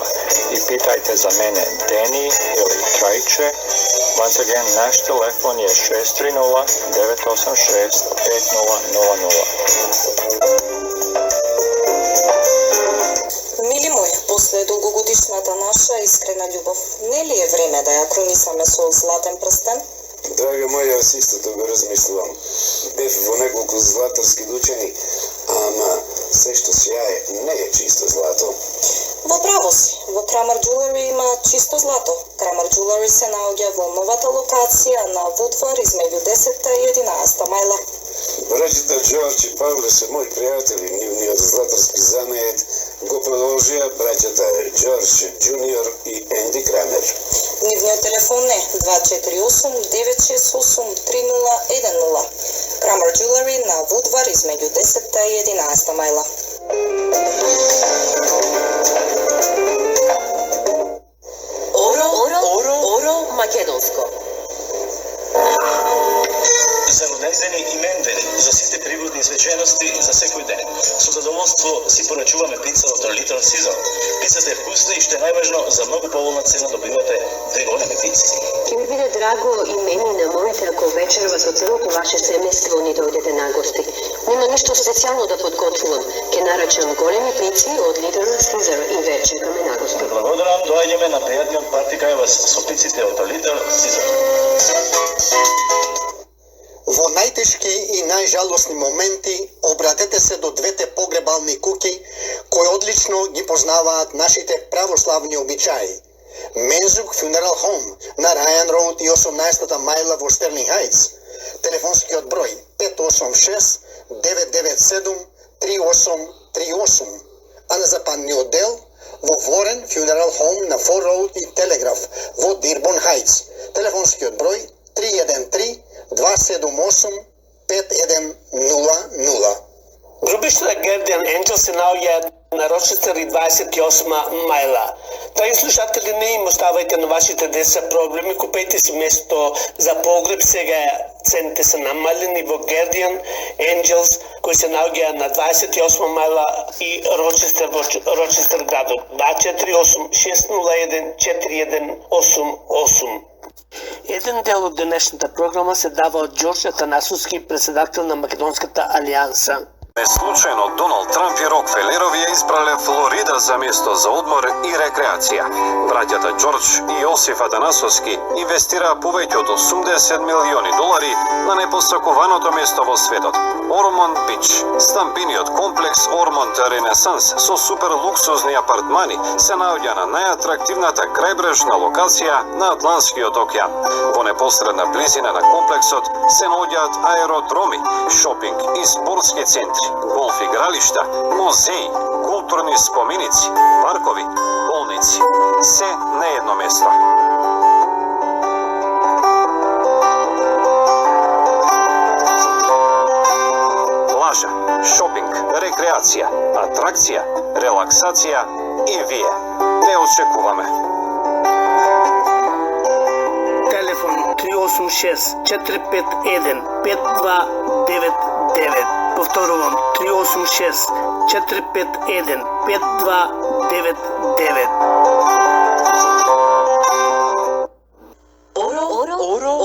I pitajte za mene Deni ili Trajče. Once again, naš telefon je 630-986-5000. Мили мои, после долгогодишната наша искрена љубов, не ли е време да ја кронисаме со златен прстен? Драга моја, јас истото го размислувам. Бев во неколку златарски дучени, ама се што сјае не е чисто злато. Во право си, во Крамер Jewelry има чисто злато. Крамер Jewelry се наоѓа во новата локација на Вудвар измеѓу 10 и 11 мајла. Браќата Џорџ и Павле се мои пријатели, нивниот златарски занает го продолжија браќата Џорџ Джуниор и Енди Крамер. Нивниот телефон е 248-968-3010. Крамер Jewelry на Вудвар измеѓу 10 и 11 мајла. Oro Makedonsko. За родендени имендени, за сите пригодни свечености за секој ден. Со задоволство си порачуваме пица од Little Caesar. Пицата е вкусна и што е најважно, за многу поволна цена добивате 2 големи пици. Ќе ми биде драго и мене на моите ако вечерва со целото ваше семејство ни дојдете на гости. Нема ништо специјално да подготвувам. Ќе нарачам големи пици од Little Caesar и ве чекаме на гости. Благодарам, доаѓаме на пријатниот парти кај вас со пиците од Little Caesar. Во најтешки и најжалосни моменти обратете се до двете погребални куќи кои одлично ги познаваат нашите православни обичаи. Мензук Funeral Home на Райан Роуд и 18-та мајла во Стерлинг Хајтс. Телефонскиот број 586-997-3838. А на западниот дел во Ворен Funeral Home на Фор Роуд и Телеграф во Дирбон Хајтс. Телефонскиот број 313-278-5100. Грубишта на Guardian Angel се наоѓаат на Рочестер и 28 мајла. Драги слушатели, не им оставајте на вашите деца проблеми, купете си место за погреб, сега цените се намалени во Guardian Angels, кои се наоѓаат на 28 мајла и Рочестер градот. 248-601-4188. Еден дел од денешната програма се дава од Ѓорѓ Атанасовски, председател на Македонската алијанса. Не случајно Доналд Трамп и Рокфелерови ја избрале Флорида за место за одмор и рекреација. Браќата Ѓорџ и Јосиф Атанасовски инвестираа повеќе од $80 милиони на непосакуваното место во светот. Ормонд Бич, стамбениот комплекс Ормонд Ренесанс со супер луксузни апартмани се наоѓа на најатрактивната крајбрежна локација на Атлантскиот океан. Во непосредна близина на комплексот се наоѓаат аеродроми, шопинг и спортски центри, голф игралишта, музеи, културни споменици, паркови, болници. Се на едно место. Плажа, шопинг, рекреација, атракција, релаксација и вие. Не очекуваме. Телефон 386 451 52 5299. Повторувам 386 451 5299.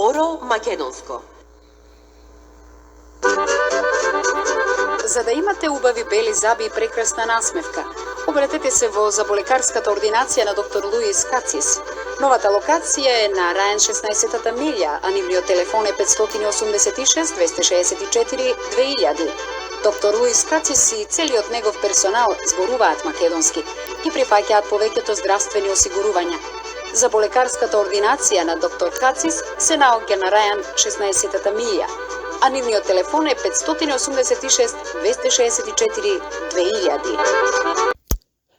Oro Makedonsko. За да имате убави бели заби и прекрасна насмевка, обратете се во заболекарската ординација на доктор Луис Кацис. Новата локација е на Рајан 16-та милја, а нивниот телефон е 586 264 2000. Доктор Луис Кацис и целиот негов персонал зборуваат македонски и прифаќаат повеќето здравствени осигурувања. Заболекарската ординација на доктор Кацис се наоѓа на Рајан 16-та милја, а нивниот телефон е 586 264 2000.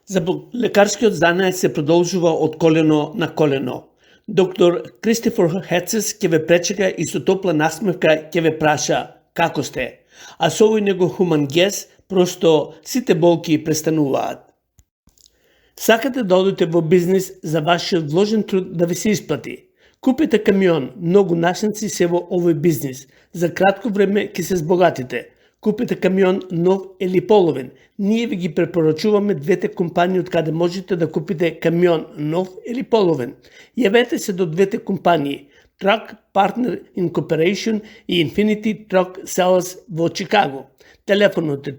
Заболекарскиот занает се продолжува од колено на колено. Доктор Кристофер Хецес ќе ве пречека и со топла насмевка ќе ве праша како сте, а со овој него хуман гес просто сите болки престануваат. Сакате да одите во бизнис за вашиот вложен труд да ви се исплати? Купите камион, многу нашници се во овој бизнис. За кратко време ќе се збогатите. Купите камион нов или половен. Ние ви ги препорачуваме двете компании од каде можете да купите камион нов или половен. Јавете се до двете компании Truck Partner Incorporation и Infinity Truck Sales во Чикаго. Телефонот е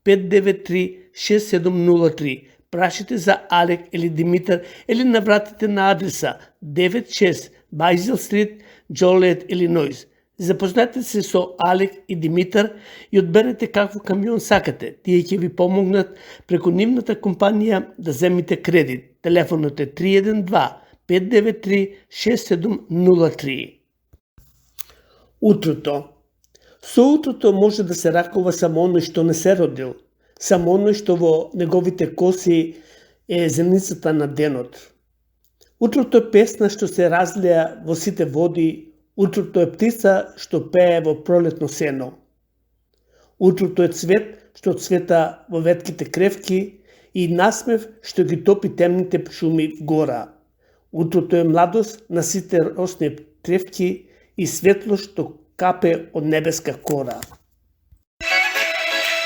312-593-6703. Прашите за Алек или Димитар или навратите на адреса 96 Байзел Стрит, Джолиет, Илинойс. Запознате се со Алек и Димитар и одберете какво камион сакате. Тие ќе ви помогнат преку нивната компанија да земите кредит. Телефонот е 312-593-6703. Утрото. Со утрото може да се ракува само оној што не се родил. Само оној што во неговите коси е зеницата на денот. Утрото е песна што се разлеа во сите води. Утрото е птица што пее во пролетно сено. Утрото е цвет што цвета во ветките кревки и насмев што ги топи темните шуми в гора. Утрото е младост на сите росни тревки и светло што капе од небеска кора. Razlika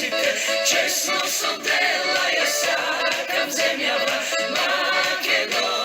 спасите, честно со дела ја сакам земјава Македонија.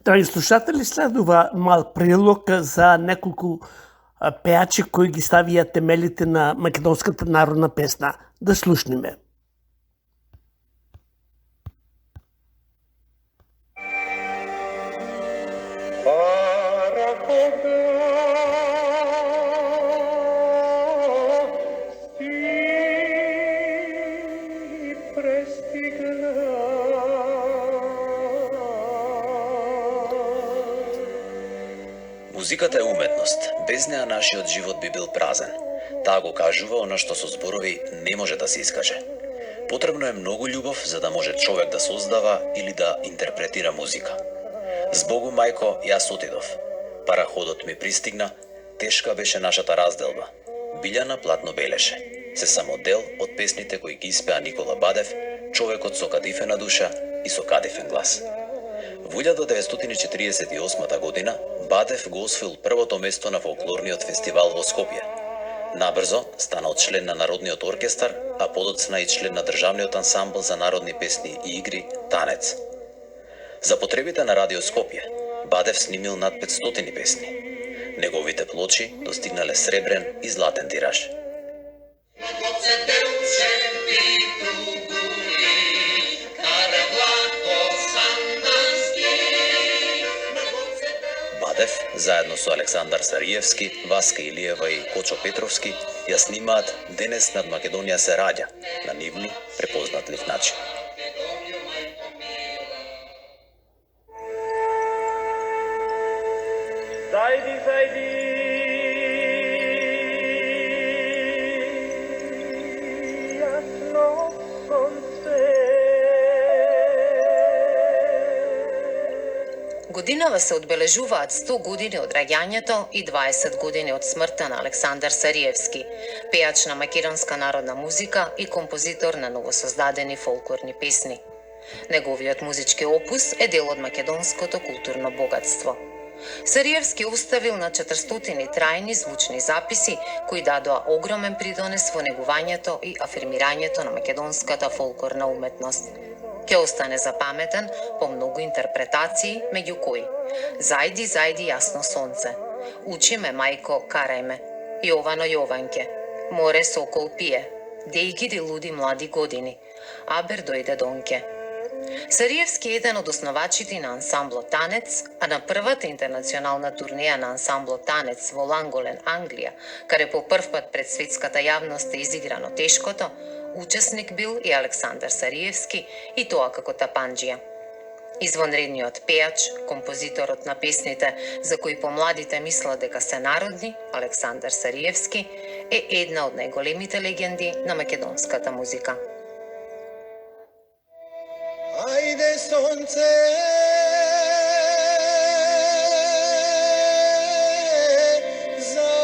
Драги слушатели, следува мал прилог за неколку пеачи кои ги ставија темелите на македонската народна песна. Да слушниме. Музиката е уметност. Без неа нашиот живот би бил празен. Таа го кажува она што со зборови не може да се искаже. Потребно е многу љубов за да може човек да создава или да интерпретира музика. Збогу, мајко, јас отидов. Параходот ми пристигна, тешка беше нашата разделба. Билјана платно белеше. Се само дел од песните кои ги испеа Никола Бадев, човекот со кадифена душа и со кадифен глас. Во 1948 година Бадев го освоил првото место на фолклорниот фестивал во Скопје. Набрзо станал член на Народниот оркестар, а подоцна и член на Државниот ансамбл за народни песни и игри Танец. За потребите на Радио Скопје, Бадев снимил над 500 песни. Неговите плочи достигнале сребрен и златен тираж. Бадев, заедно со Александар Сариевски, Васка Илиева и Кочо Петровски, ја снимаат "Денес над Македонија се раѓа" на нивни препознатлив начин. Зајди, зајди, јасно сонце. Годинава се одбележуваат 100 години од раѓањето и 20 години од смртта на Александар Сариевски, пејач на македонска народна музика и композитор на новосоздадени фолклорни песни. Неговиот музички опус е дел од македонското културно богатство. Сариевски оставил на 400 трајни звучни записи кои дадоа огромен придонес во негувањето и афирмирањето на македонската фолклорна уметност. Ќе остане запаметен по многу интерпретации, меѓу кои "Зајди, зајди јасно сонце", "Учи ме мајко, карај ме", "Јовано Јованке", "Море сокол пие", "Дејгиди луди млади години", "Абер дојде донке". Сариевски е еден од основачите на ансамблот Танец, а на првата интернационална турнеја на ансамблот Танец во Ланголен, Англија, каде по прв пат пред светската јавност е изиграно тешкото, учесник бил и Александар Сариевски, и тоа како тапанџија. Извонредниот пејач, композиторот на песните за кои помладите мислат дека се народни, Александар Сариевски, е една од најголемите легенди на македонската музика. Ајде сонце, зајде.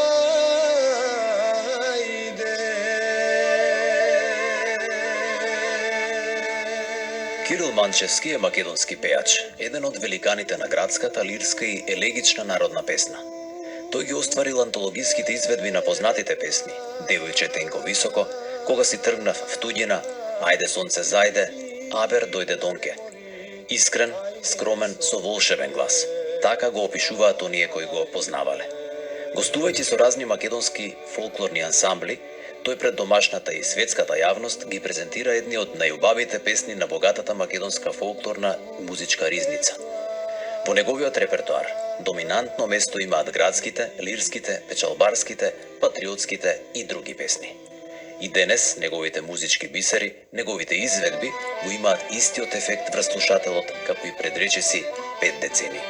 Кирил Манчевски е македонски пејач, еден од великаните на градската, лирска и елегична народна песна. Тој ги остварил антологиските изведби на познатите песни "Девојче тенко високо", "Кога си тргнав в туѓина", "Ајде сонце зајде", "Абер дојде донке". Искрен, скромен, со волшебен глас. Така го опишуваат оние кои го познавале. Гостувајќи со разни македонски фолклорни ансамбли, тој пред домашната и светската јавност ги презентира едни од најубавите песни на богатата македонска фолклорна музичка ризница. Во неговиот репертоар доминантно место имаат градските, лирските, печалбарските, патриотските и други песни. И денес неговите музички бисери, неговите изведби го имаат истиот ефект врз слушателот како и пред речиси 5 децении.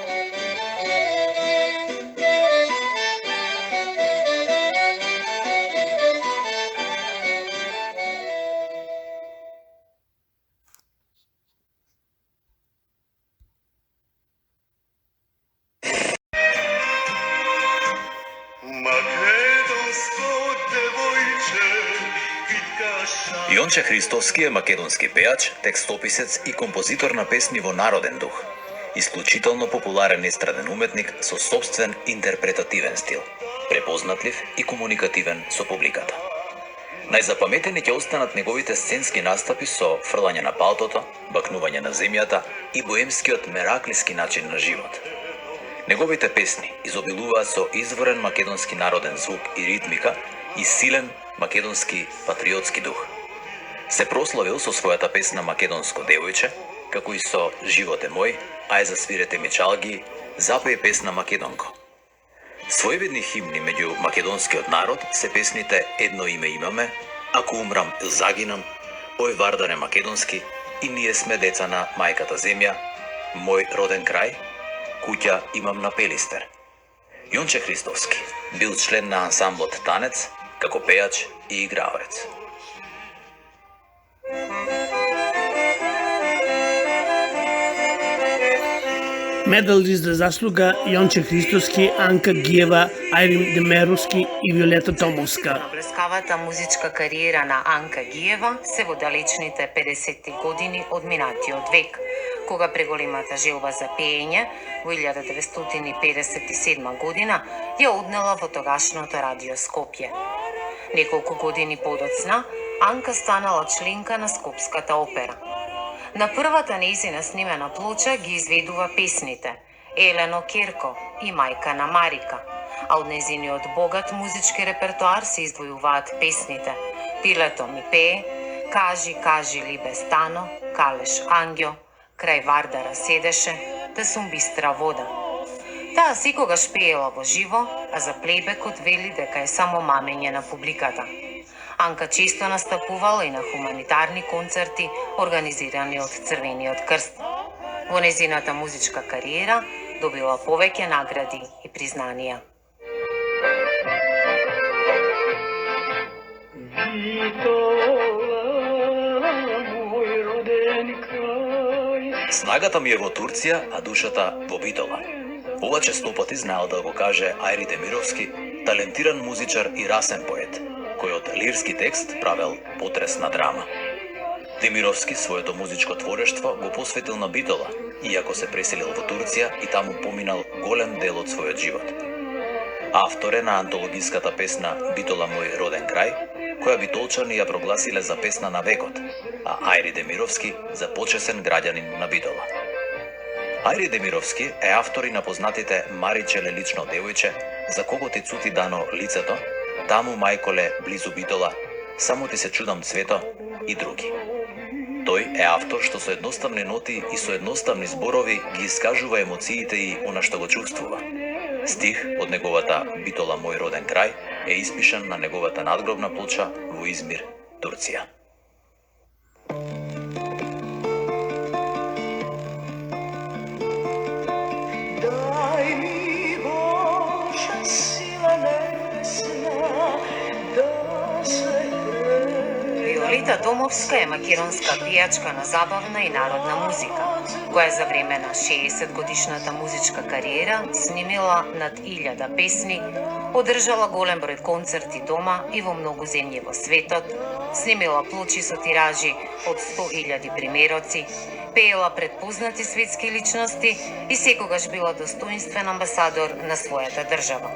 Јонче Христовски е македонски пејач, текстописец и композитор на песни во народен дух. Исклучително популарен естраден уметник со собствен интерпретативен стил, препознатлив и комуникативен со публиката. Најзапаметени ќе останат неговите сценски настапи со фрлање на палтото, бакнување на земјата и боемскиот мераклиски начин на живот. Неговите песни изобилуваат со изворен македонски народен звук и ритмика и силен македонски патриотски дух. Се прославил со својата песна "Македонско девојче", како и со "Живот е мој", "Ај засвирете ми чалги", запее песна "Македонко". Своевидни химни меѓу македонскиот народ се песните "Едно име имаме", "Ако умрам или загинам", "Ој Вардаре македонски" и "Ние сме деца на мајката земја", "Мој роден крај", "Куќа имам на Пелистер". Јонче Христовски бил член на ансамблот Танец како пејач и играорец. Медал за заслуга Јонче Христоски, Анка Гиева, Айрин Демеровски и Виолета Томовска. Блескавата музичка кариера на Анка Гиева се во далечните 50-ти години од минатиот век, кога преголемата желба за пеење во 1957 година ја однела во тогашното радио Скопје. Неколку години подоцна, Анка станала членка на Скопската опера. На првата нејзина снимена плоча ги изведува песните Елено Керко и Мајка на Марика, а од нејзиниот богат музички репертоар се издвојуваат песните Пилето ми пее, Кажи, кажи либе стано, Калеш ангјо, Крај Вардара седеше, Те сум бистра вода. Таа секогаш пеела во живо, а за плейбекот вели дека е само мамење на публиката. Анка често настапувала и на хуманитарни концерти, организирани од Црвениот крст. Во незината музичка кариера добила повеќе награди и признанија. Снагата ми е во Турција, а душата во Битола. Ова честопати знаел да го каже Ајри Демировски, талентиран музичар и расен поет, кој од лирски текст правел потресна драма. Демировски своето музичко творештво го посветил на Битола, иако се преселил во Турција и таму поминал голем дел од својот живот. Автор е на антологиската песна Битола мој роден крај, која битолчани ја прогласиле за песна на векот, а Ајри Демировски за почесен граѓанин на Битола. Ајри Демировски е автор и на познатите Маричеле лично девојче, За кого ти цути дано лицето, Таму мајколе близу Битола, Само ти се чудам цвето и други. Тој е автор што со едноставни ноти и со едноставни зборови ги искажува емоциите и она што го чувствува. Стих од неговата Битола мој роден крај е испишан на неговата надгробна плоча во Измир, Турција. Дай ми Боже сила небесна да се Виолета Томовска е македонска пијачка на забавна и народна музика, која за време на 60-годишната музичка кариера снимила над 1000 песни, одржала голем број концерти дома и во многу земји во светот, снимила плочи со тиражи од 100.000 примероци, пеела пред познати светски личности и секогаш била достоинствен амбасадор на својата држава.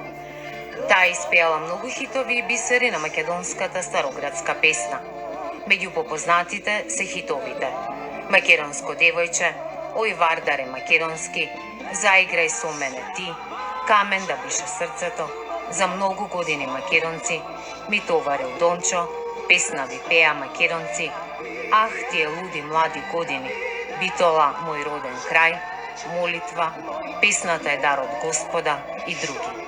Таа испеала многу хитови и бисери на македонската староградска песна. Меѓу попознатите се хитовите Македонско девојче, Ој Вардаре македонски, Заиграј со мене ти, Камен да бише срцето, За многу години македонци, Ми товарил Дончо, Песна ви пеа македонци, Ах тие луди млади години, Битола мој роден крај, Молитва, Песната е дар од Господа и други.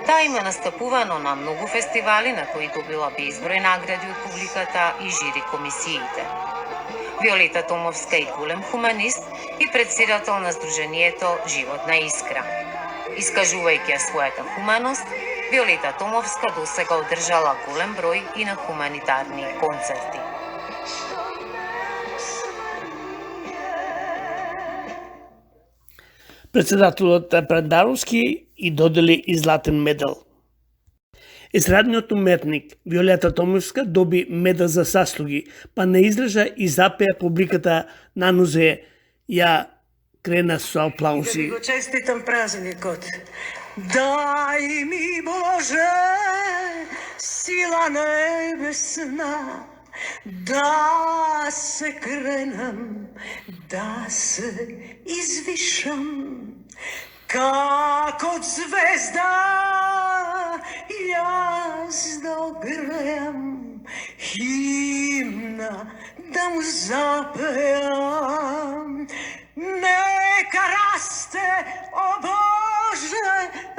Таа има настапувано на многу фестивали на кои добила безброј награди од публиката и жири комисиите. Виолета Томовска е голем хуманист и председател на Сдруженијето Животна искра. Искажувајќи ја својата хуманост, Виолета Томовска досега одржала голем број и на хуманитарни концерти. Председателот Прандаровски и додели и златен медал. Естрадниот уметник Виолета Томовска доби медал за заслуги, па не издржа и запеа публиката на нозе, ја крена со аплаузи. Да го честитам празникот. Дај ми Боже сила небесна, да се кренам, да се извишам, како звезда јас догреам, химна да му запеам. Нека расте, о Боже,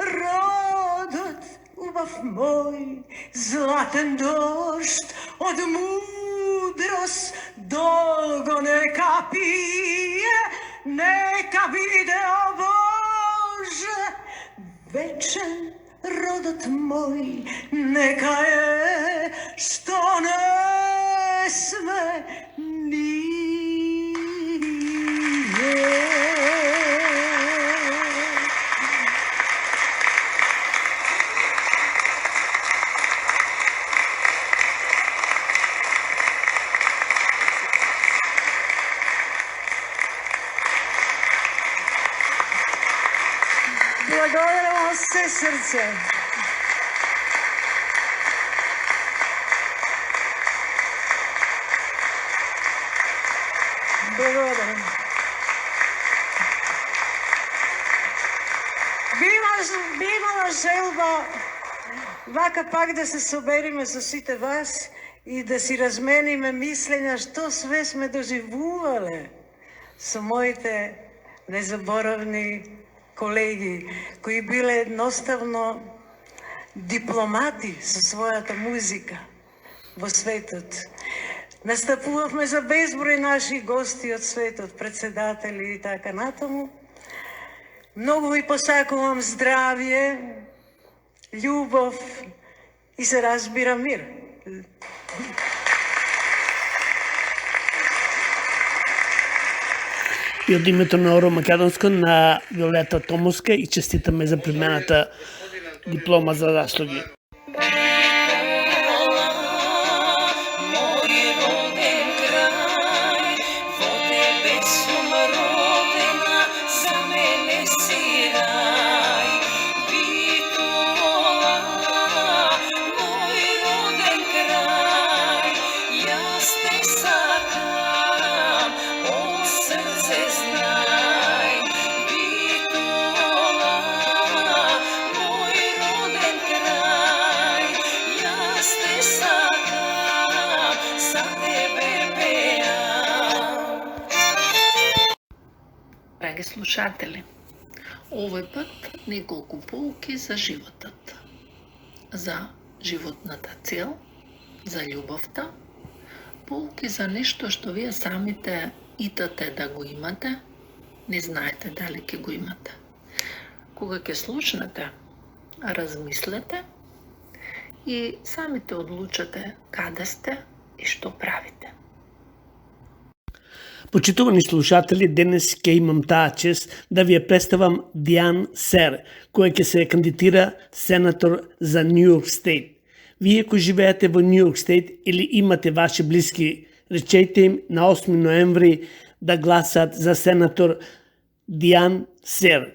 родот убав мој, златен дожд од мудрост долго нека пие, нека биде, о Боже, вечен родот мој, нека е што не сме ние. Благодарам от все сърце. Благодарам. Би имала желба вака пак да се собериме со сите вас и да си размениме мислења што све сме доживувале со моите незаборавни колеги, кои биле едноставно дипломати со својата музика во светот. Настапувавме за безброј наши гости од светот, председатели и така натаму. Многу ви посакувам здравје, љубов и се разбира мир. И од името на Оро Македонско на Виолета Томовска и честитаме за примената диплома за заслуги. Драги слушатели, овој пат неколку поуки за животот. За животната цел, за љубовта, поуки за нешто што вие самите итате да го имате, не знаете дали ќе го имате. Кога ќе слушнете, размислете и самите одлучате каде сте и што правите. Почитувани слушатели, денес ќе имам таа чест да ви ја представам Диан Сер, која ќе се кандидатира сенатор за Нью Йорк Стейт. Вие кои живеете во Нью Йорк Стейт или имате ваши блиски, речете им на 8 ноември да гласат за сенатор Диан Сер.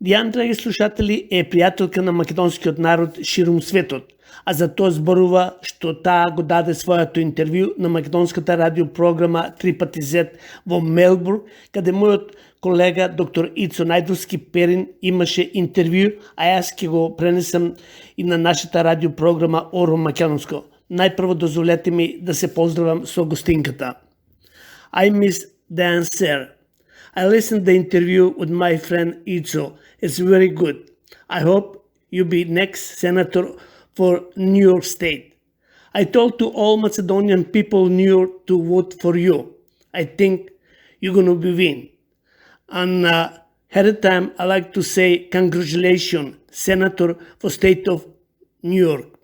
Диан, драги слушатели, е пријателка на македонскиот народ ширум светот, а за тоа зборува што таа го даде својато интервју на македонската радиопрограма 3x во Мелбурн, каде мојот колега доктор Ицо Најдовски Перин имаше интервју, а јас ќе го пренесам и на нашата радиопрограма Оро Македонско. Најпрво дозволете ми да се поздравам со гостинката. I miss Dian Ser. I listened the interview with my friend Ицо. It's very good. I hope you be next senator for New York State. I told to all Macedonian people in New York to vote for you. I think you're going to be win. And ahead of time, I like to say congratulations, Senator for State of New York.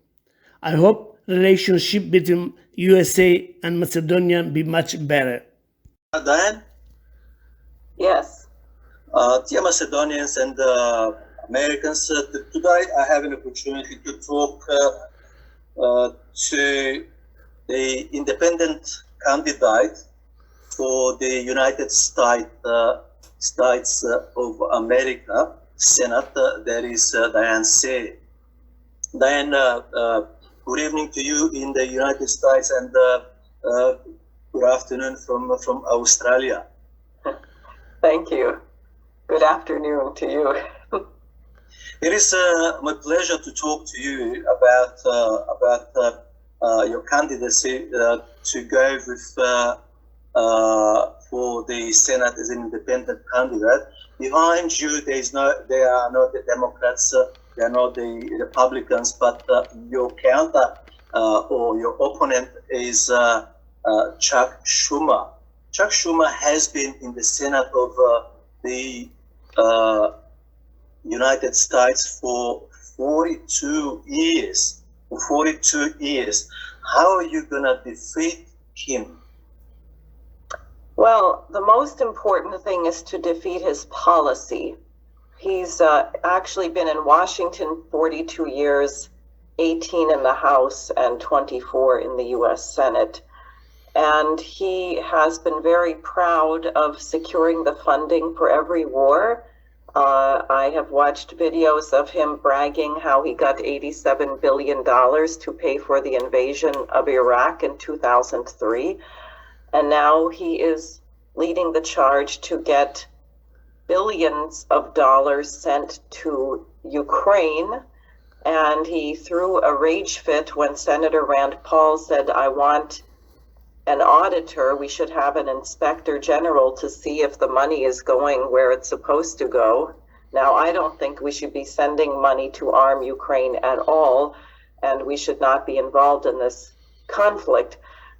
I hope relationship between USA and Macedonia be much better. Diane? Yes. Dear Macedonians and Americans, today I have an opportunity to talk to the independent candidate for the United States of America Senate, that is Dian Ser. Dian, good evening to you in the United States and good afternoon from Australia. Thank you. Good afternoon to you. It is my pleasure to talk to you about your candidacy to go with for the Senate as an independent candidate. Behind you, there are not the Democrats, they are not the Republicans, but your counter or your opponent is Chuck Schumer. Chuck Schumer has been in the Senate of the United States for 42 years. For 42 years. How are you going to defeat him? Well, the most important thing is to defeat his policy. He's actually been in Washington 42 years, 18 in the House and 24 in the U.S. Senate. And he has been very proud of securing the funding for every war I have watched videos of him bragging how he got $87 billion to pay for the invasion of Iraq in 2003. And now he is leading the charge to get billions of dollars sent to Ukraine. And he threw a rage fit when Senator Rand Paul said, I want an auditor, we should have an inspector general to see if the money is going where it's supposed to go. Now, I don't think we should be sending money to arm Ukraine at all, and we should not be involved in this conflict.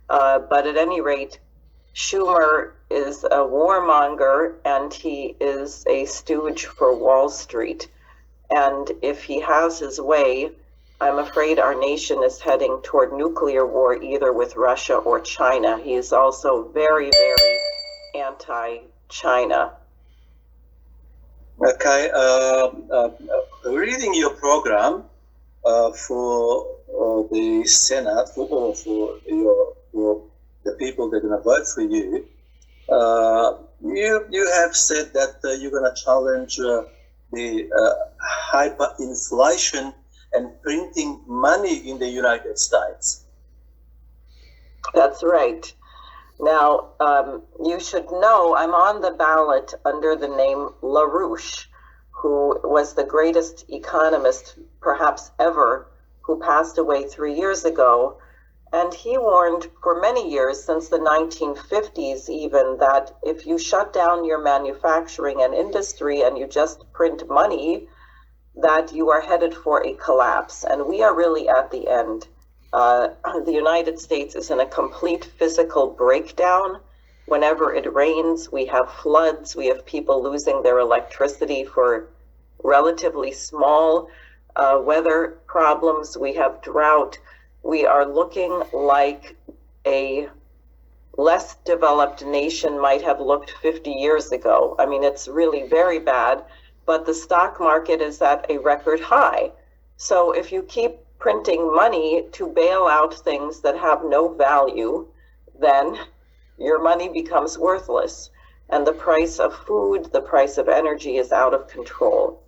But at any rate, Schumer is a warmonger, and he is a stooge for Wall Street. And if he has his way, I'm afraid our nation is heading toward nuclear war, either with Russia or China. He is also very, very anti-China. Okay, reading your program for the Senate, for the people that are going to vote for you, you have said that you're going to challenge the hyperinflation and printing money in the United States. That's right. Now, you should know I'm on the ballot under the name LaRouche, who was the greatest economist perhaps ever, who passed away 3 years ago. And he warned for many years, since the 1950s even, that if you shut down your manufacturing and industry and you just print money, that you are headed for a collapse. And we are really at the end. The United States is in a complete physical breakdown. Whenever it rains, we have floods, we have people losing their electricity for relatively small weather problems, we have drought. We are looking like a less developed nation might have looked 50 years ago. I mean, it's really very bad, but the stock market is at a record high. So if you keep printing money to bail out things that have no value, then your money becomes worthless. And the price of food, the price of energy is out of control.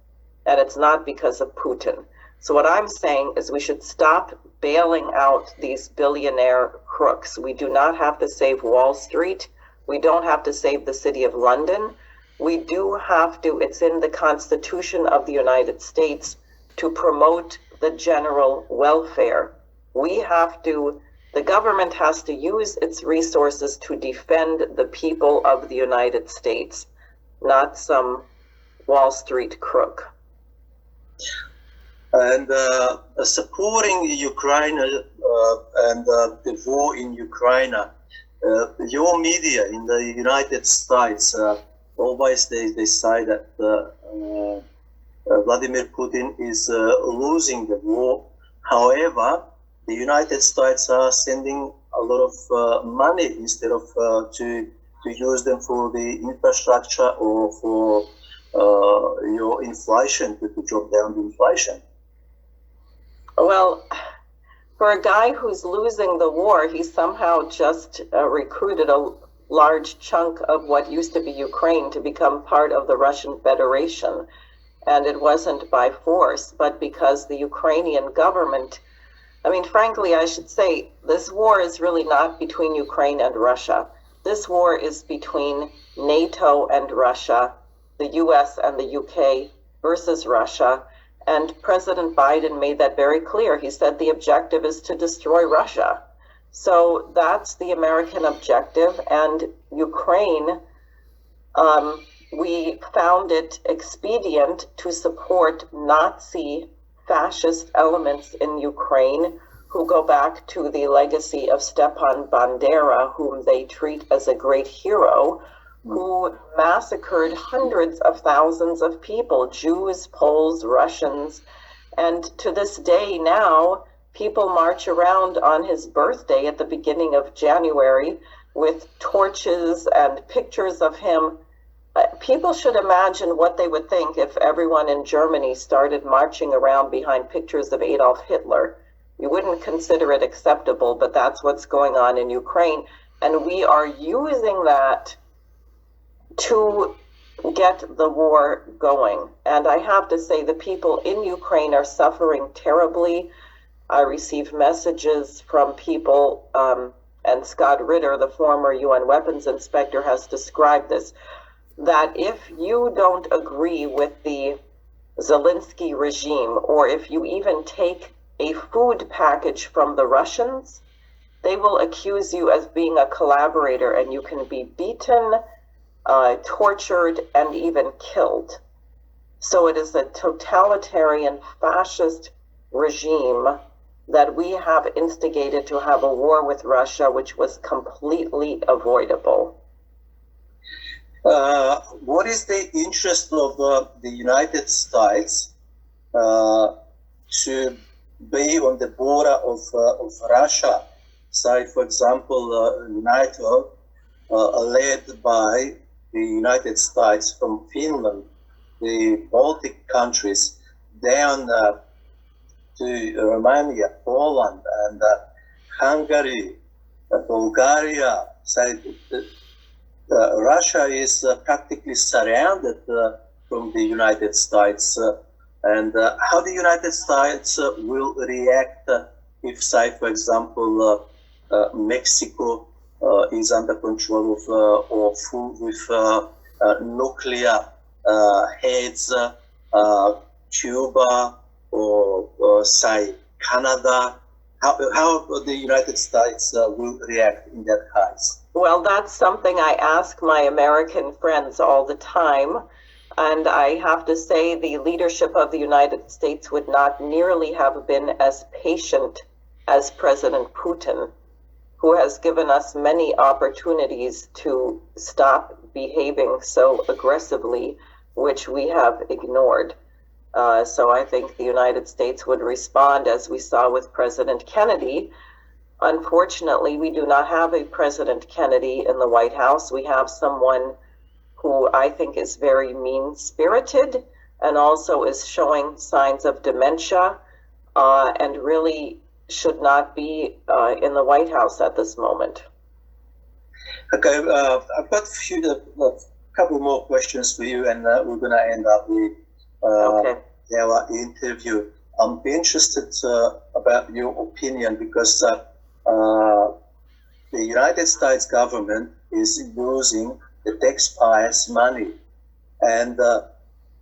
And it's not because of Putin. So what I'm saying is we should stop bailing out these billionaire crooks. We do not have to save Wall Street. We don't have to save the city of London. We do have to, it's in the Constitution of the United States, to promote the general welfare. We have to, the government has to use its resources to defend the people of the United States, not some Wall Street crook. And supporting Ukraine and the war in Ukraine, your media in the United States, always they say that Vladimir Putin is losing the war. However, the United States are sending a lot of money instead of to use them for the infrastructure or for your inflation, to drop down the inflation. Well, for a guy who's losing the war, he somehow just recruited a large chunk of what used to be Ukraine to become part of the Russian Federation. And it wasn't by force, but because the Ukrainian government, I mean, frankly, I should say, this war is really not between Ukraine and Russia. This war is between NATO and Russia, the US and the UK versus Russia. And President Biden made that very clear. He said the objective is to destroy Russia. So that's the American objective. And Ukraine, we found it expedient to support Nazi fascist elements in Ukraine who go back to the legacy of Stepan Bandera, whom they treat as a great hero, who massacred hundreds of thousands of people, Jews, Poles, Russians. And to this day now, people march around on his birthday at the beginning of January with torches and pictures of him. People should imagine what they would think if everyone in Germany started marching around behind pictures of Adolf Hitler. You wouldn't consider it acceptable, but that's what's going on in Ukraine. And we are using that to get the war going. And I have to say, the people in Ukraine are suffering terribly. I received messages from people, and Scott Ritter, the former UN weapons inspector, has described this, that if you don't agree with the Zelensky regime, or if you even take a food package from the Russians, they will accuse you as being a collaborator, and you can be beaten, tortured, and even killed. So it is a totalitarian fascist regime that we have instigated to have a war with Russia, which was completely avoidable. What is the interest of the United States to be on the border of Russia? Say, for example, NATO, led by the United States from Finland, the Baltic countries, down to Romania, Poland, and Hungary, Bulgaria. Say, Russia is practically surrounded from the United States. And how the United States will react if, say, for example, Mexico is under control of or full with nuclear heads, Cuba, or say Canada. How the United States will react in that case? Well, that's something I ask my American friends all the time. And I have to say the leadership of the United States would not nearly have been as patient as President Putin, who has given us many opportunities to stop behaving so aggressively, which we have ignored. So I think the United States would respond as we saw with President Kennedy. Unfortunately, we do not have a President Kennedy in the White House. We have someone who I think is very mean-spirited and also is showing signs of dementia and really should not be in the White House at this moment. Okay, I've got a couple more questions for you, and we're going to end up with our interview. I'm interested about your opinion because the United States government is using the taxpayers' money, and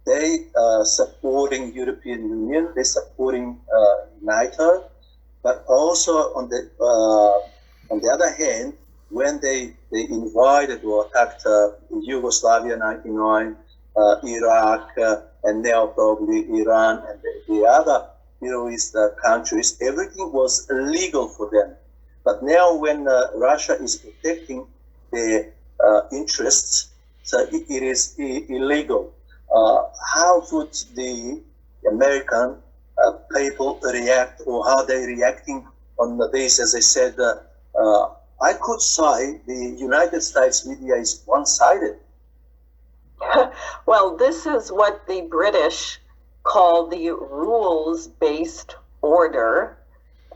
they supporting European Union, they're supporting NATO, but also on the other hand, when they invaded or attacked Yugoslavia '99, Iraq, and now probably Iran and the other Middle East countries, everything was legal for them. But now when Russia is protecting their interests, so it is illegal. How would the American people react, or how they reacting on this? As I said, I could say the United States media is one-sided. Well, this is what the British call the rules-based order.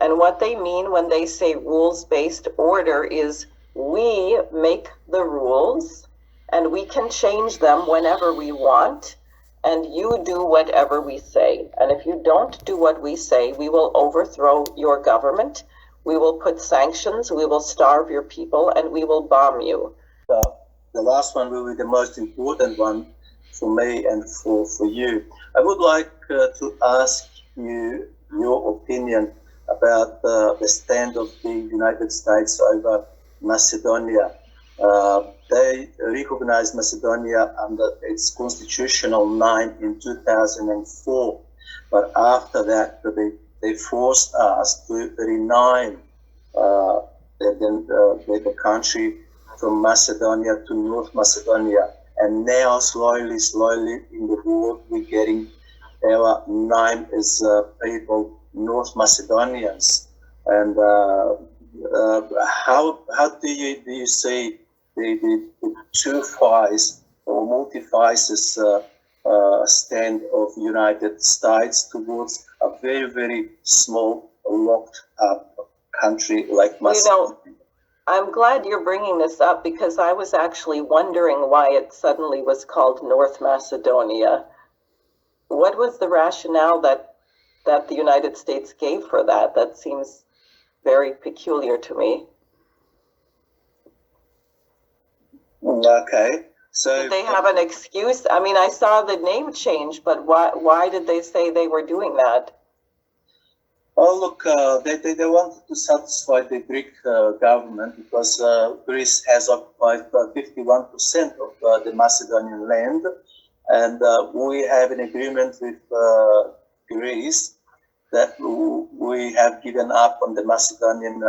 And what they mean when they say rules-based order is we make the rules and we can change them whenever we want, and you do whatever we say. And if you don't do what we say, we will overthrow your government, we will put sanctions, we will starve your people, and we will bomb you. The last one will be the most important one for me and for you. I would like to ask you your opinion about the stand of the United States over Macedonia. They recognized Macedonia under its constitutional name in 2004, but after that they forced us to rename the country from Macedonia to North Macedonia, and now slowly in the world we're getting our name as people North Macedonians. And how do you see the two faces or multi-faces stand of United States towards a very, very small, locked up country like Macedonia? I'm glad you're bringing this up because I was actually wondering why it suddenly was called North Macedonia. What was the rationale that the United States gave for that? That seems very peculiar to me. Okay. So did they have an excuse? I mean, I saw the name change, but why did they say they were doing that? Oh, look, they wanted to satisfy the Greek government because Greece has occupied 51% of the Macedonian land, and we have an agreement with Greece that we have given up on the Macedonian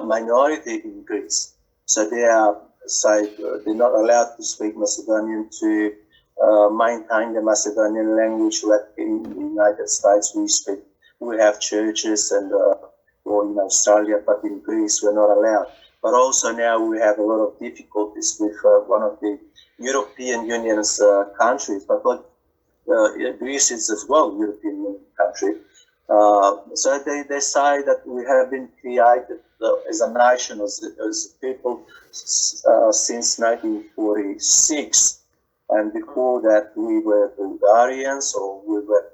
minority in Greece. So they are they're not allowed to speak Macedonian to maintain the Macedonian language like in the United States we speak. We have churches and or in Australia, but in Greece we're not allowed. But also now we have a lot of difficulties with one of the European Union's countries, but like Greece is as well European Union country. So they say that we have been created as a nation, as a people, since 1946. And before that, we were Bulgarians, or we were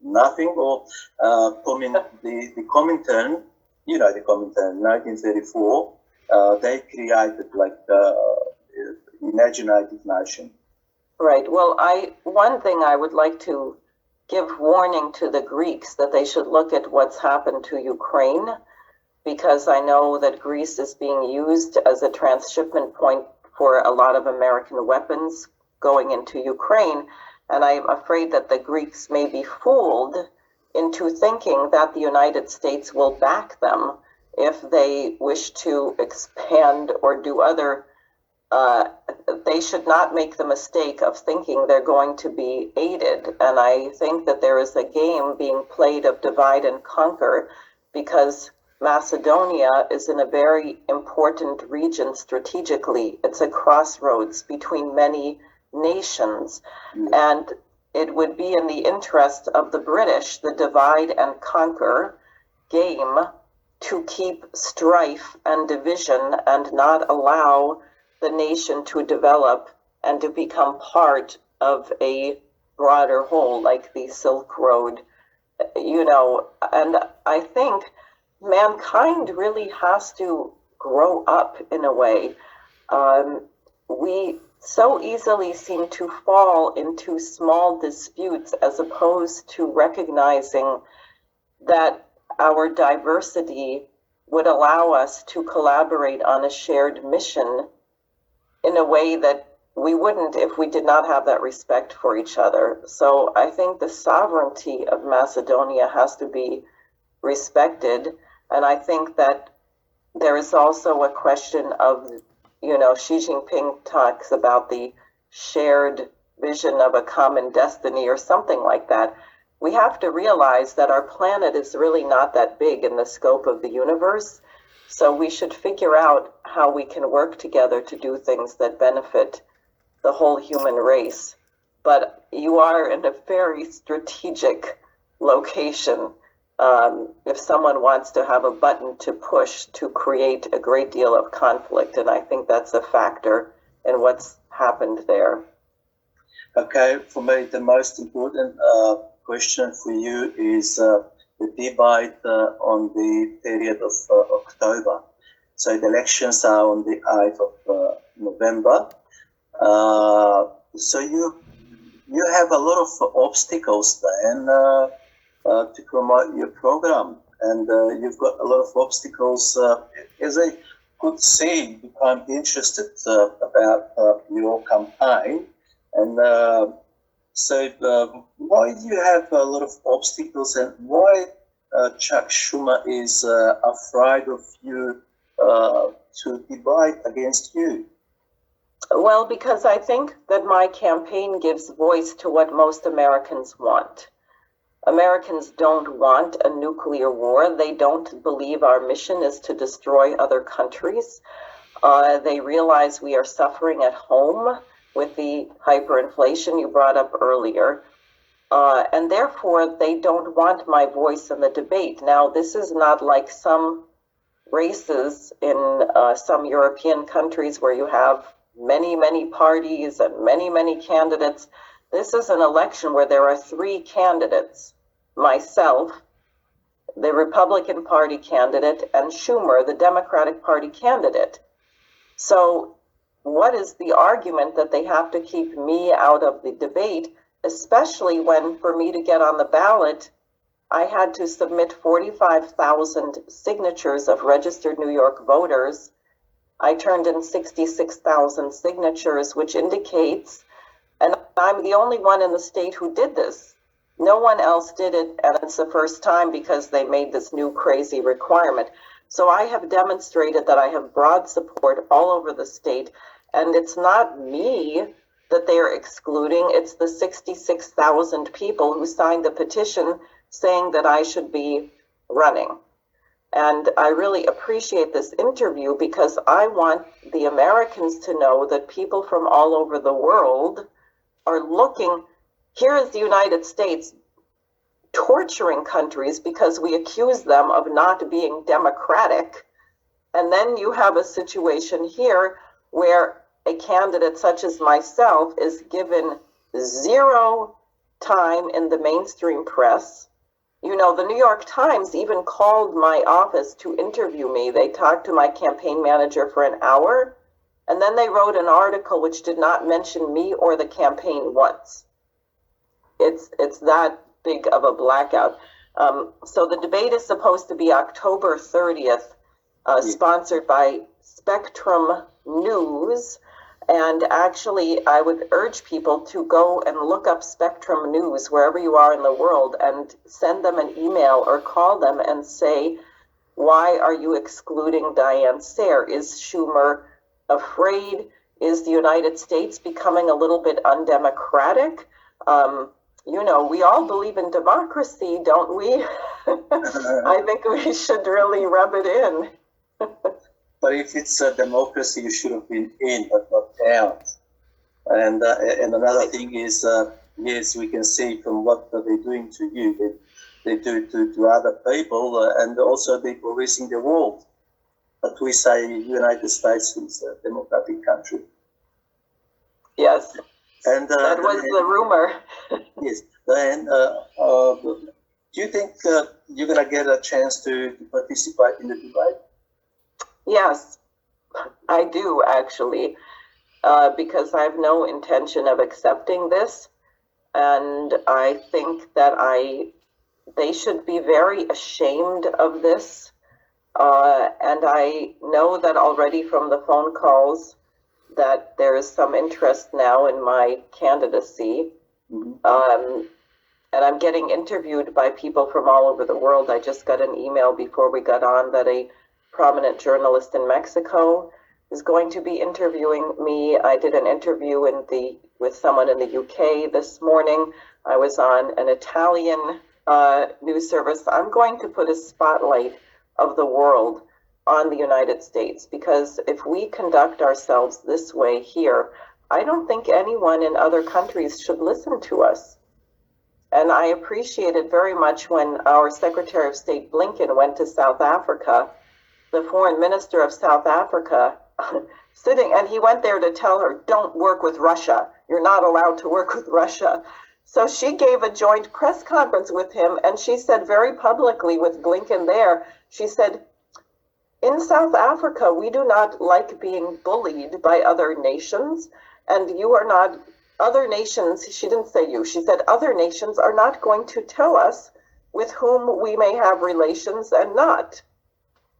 nothing, or the Comintern, you know, the Comintern, 1934, they created like imaginative nation. Right. Well, one thing I would like to give warning to the Greeks that they should look at what's happened to Ukraine, because I know that Greece is being used as a transshipment point for a lot of American weapons going into Ukraine, and I'm afraid that the Greeks may be fooled into thinking that the United States will back them if they wish to expand or do other. They should not make the mistake of thinking they're going to be aided, and I think that there is a game being played of divide and conquer because Macedonia is in a very important region strategically. It's a crossroads between many nations, and it would be in the interest of the British, the divide and conquer game, to keep strife and division and not allow the nation to develop and to become part of a broader whole like the Silk Road, you know. And I think mankind really has to grow up in a way. We so easily seem to fall into small disputes as opposed to recognizing that our diversity would allow us to collaborate on a shared mission in a way that we wouldn't if we did not have that respect for each other. So I think the sovereignty of Macedonia has to be respected, and I think that there is also a question of, you know, Xi Jinping talks about the shared vision of a common destiny or something like that. We have to realize that our planet is really not that big in the scope of the universe. So we should figure out how we can work together to do things that benefit the whole human race. But you are in a very strategic location. If someone wants to have a button to push to create a great deal of conflict, and I think that's a factor in what's happened there. Okay, for me, the most important question for you is the debate on the period of October. So the elections are on the 8th of November. So you have a lot of obstacles then to promote your program, and you've got a lot of obstacles. As I could see, you became interested about your campaign, and so why do you have a lot of obstacles, and why Chuck Schumer is afraid of you to debate against you? Well, because I think that my campaign gives voice to what most Americans want. Americans don't want a nuclear war. They don't believe our mission is to destroy other countries. They realize we are suffering at home with the hyperinflation you brought up earlier. And therefore, they don't want my voice in the debate. Now, this is not like some races in some European countries where you have many, many parties and many, many candidates. This is an election where there are 3 candidates: myself, the Republican Party candidate, and Schumer, the Democratic Party candidate. So what is the argument that they have to keep me out of the debate, especially when, for me to get on the ballot, I had to submit 45,000 signatures of registered New York voters. I turned in 66,000 signatures, which indicates, and I'm the only one in the state who did this. No one else did it, and it's the first time because they made this new crazy requirement. So I have demonstrated that I have broad support all over the state, and it's not me that they are excluding, it's the 66,000 people who signed the petition saying that I should be running. And I really appreciate this interview because I want the Americans to know that people from all over the world are looking. Here is the United States torturing countries because we accuse them of not being democratic. And then you have a situation here where a candidate such as myself is given 0 time in the mainstream press. You know, the New York Times even called my office to interview me. They talked to my campaign manager for an hour, and then they wrote an article which did not mention me or the campaign once. It's that big of a blackout. So the debate is supposed to be October 30th, sponsored by Spectrum News. And actually, I would urge people to go and look up Spectrum News wherever you are in the world and send them an email or call them and say, why are you excluding Diane Sayre? Is Schumer afraid? Is the United States becoming a little bit undemocratic? You know, we all believe in democracy, don't we? I think we should really rub it in. But if it's a democracy, you should have been in, but not out. And another thing is, yes, we can see from what they're doing to you, they do to other people, and also they're policing the world. But we say United States is a democratic country. Yes, and that was the rumor. Yes, and do you think you're going to get a chance to participate in the debate? Yes, I do actually, because I have no intention of accepting this, and I think that they should be very ashamed of this, and I know that already from the phone calls that there is some interest now in my candidacy, and I'm getting interviewed by people from all over the world. I just got an email before we got on that a prominent journalist in Mexico is going to be interviewing me. I did an interview with someone in the UK this morning. I was on an Italian news service. I'm going to put a spotlight of the world on the United States, because if we conduct ourselves this way here, I don't think anyone in other countries should listen to us. And I appreciated very much when our Secretary of State Blinken went to South Africa, the foreign minister of South Africa sitting, and he went there to tell her, don't work with Russia. You're not allowed to work with Russia. So she gave a joint press conference with him, and she said very publicly with Blinken there, she said, in South Africa, we do not like being bullied by other nations, and you are not, other nations, she didn't say you, she said other nations are not going to tell us with whom we may have relations and not.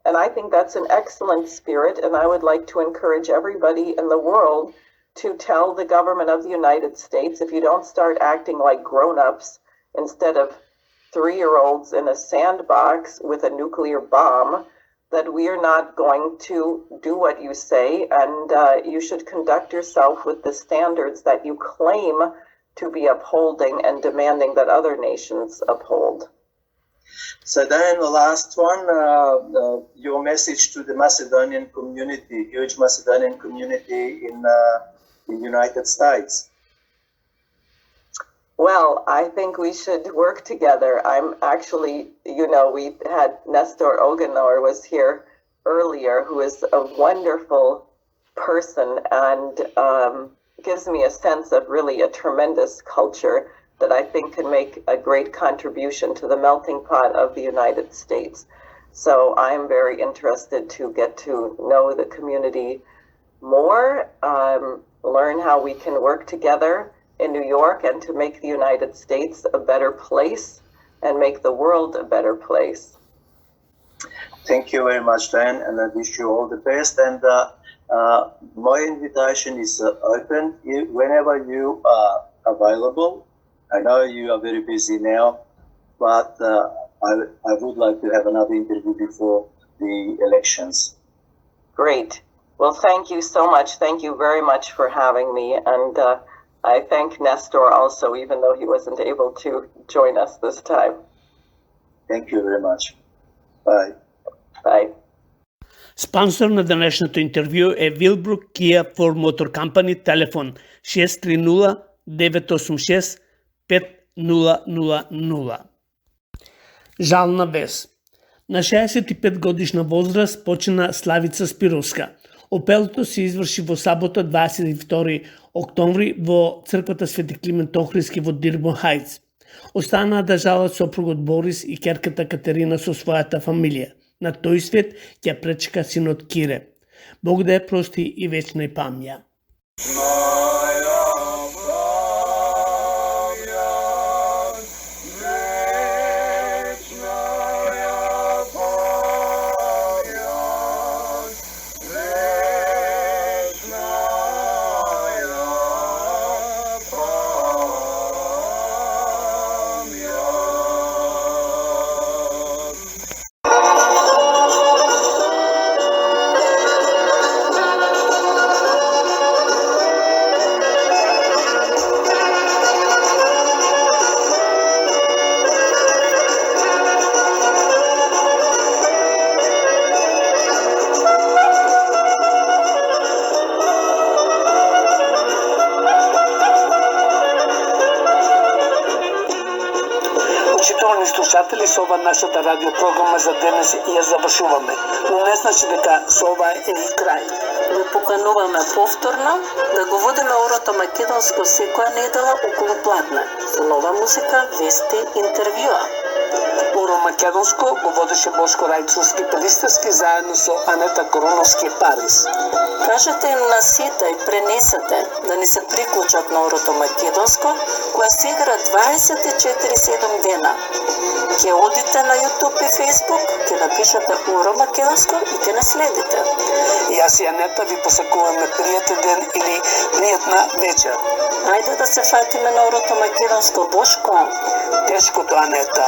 And I think that's an excellent spirit, and I would like to encourage everybody in the world to tell the government of the United States, if you don't start acting like grown-ups instead of 3-year-olds in a sandbox with a nuclear bomb, that we are not going to do what you say, and you should conduct yourself with the standards that you claim to be upholding and demanding that other nations uphold. So then the last one, your message to the Macedonian community, huge Macedonian community in the United States. Well, I think we should work together. I'm actually, you know, we had Nestor Oganor was here earlier, who is a wonderful person and gives me a sense of really a tremendous culture that I think can make a great contribution to the melting pot of the United States. So I'm very interested to get to know the community more, learn how we can work together in New York and to make the United States a better place and make the world a better place. Thank you very much, Diane, and I wish you all the best. And my invitation is open whenever you are available. I know you are very busy now, but I would like to have another interview before the elections. Great. Well, thank you so much. Thank you very much for having me. And I thank Nestor also, even though he wasn't able to join us this time. Thank you very much. Bye. Bye. Спонсор на днешното интервю е Wilbrook Kia for Motor Company, телефон 630-986-5000. Жална вест. На 65 годишна возраст почина Славица Спировска. Опелото се изврши во сабота 22 октомври во црквата Свети Климент Охридски во Дирбон Хајц. Останаа да жалат сопругот Борис и керката Катерина со својата фамилија. На тој свет ќе пречека синот Кире. Бог да ја прости и вечна ја памја. Слушатели, со ова нашата радиопрограма за денес ја завршуваме, но не значи дека со ова е и крај. Ви покануваме повторно да го водиме Орото Македонско секоја недела околу пладне, со нова музика, вести, интервјуа. Оро Македонско го водеше Бошко Рајчовски Пелистерски заедно со Анета Короновски Парис. Кажете им на сите и пренесете да ни се приклучат на Орото Македонско, која се игра 24/7 дена. Ке одите на YouTube и Facebook, ке напишете Оро Македонско и ке не следите. Јас и Анета ви посакуваме пријатен ден или пријатна вечер. Ајде да се фатиме на Орото Македонско, Бошко. Тешкото, Анета.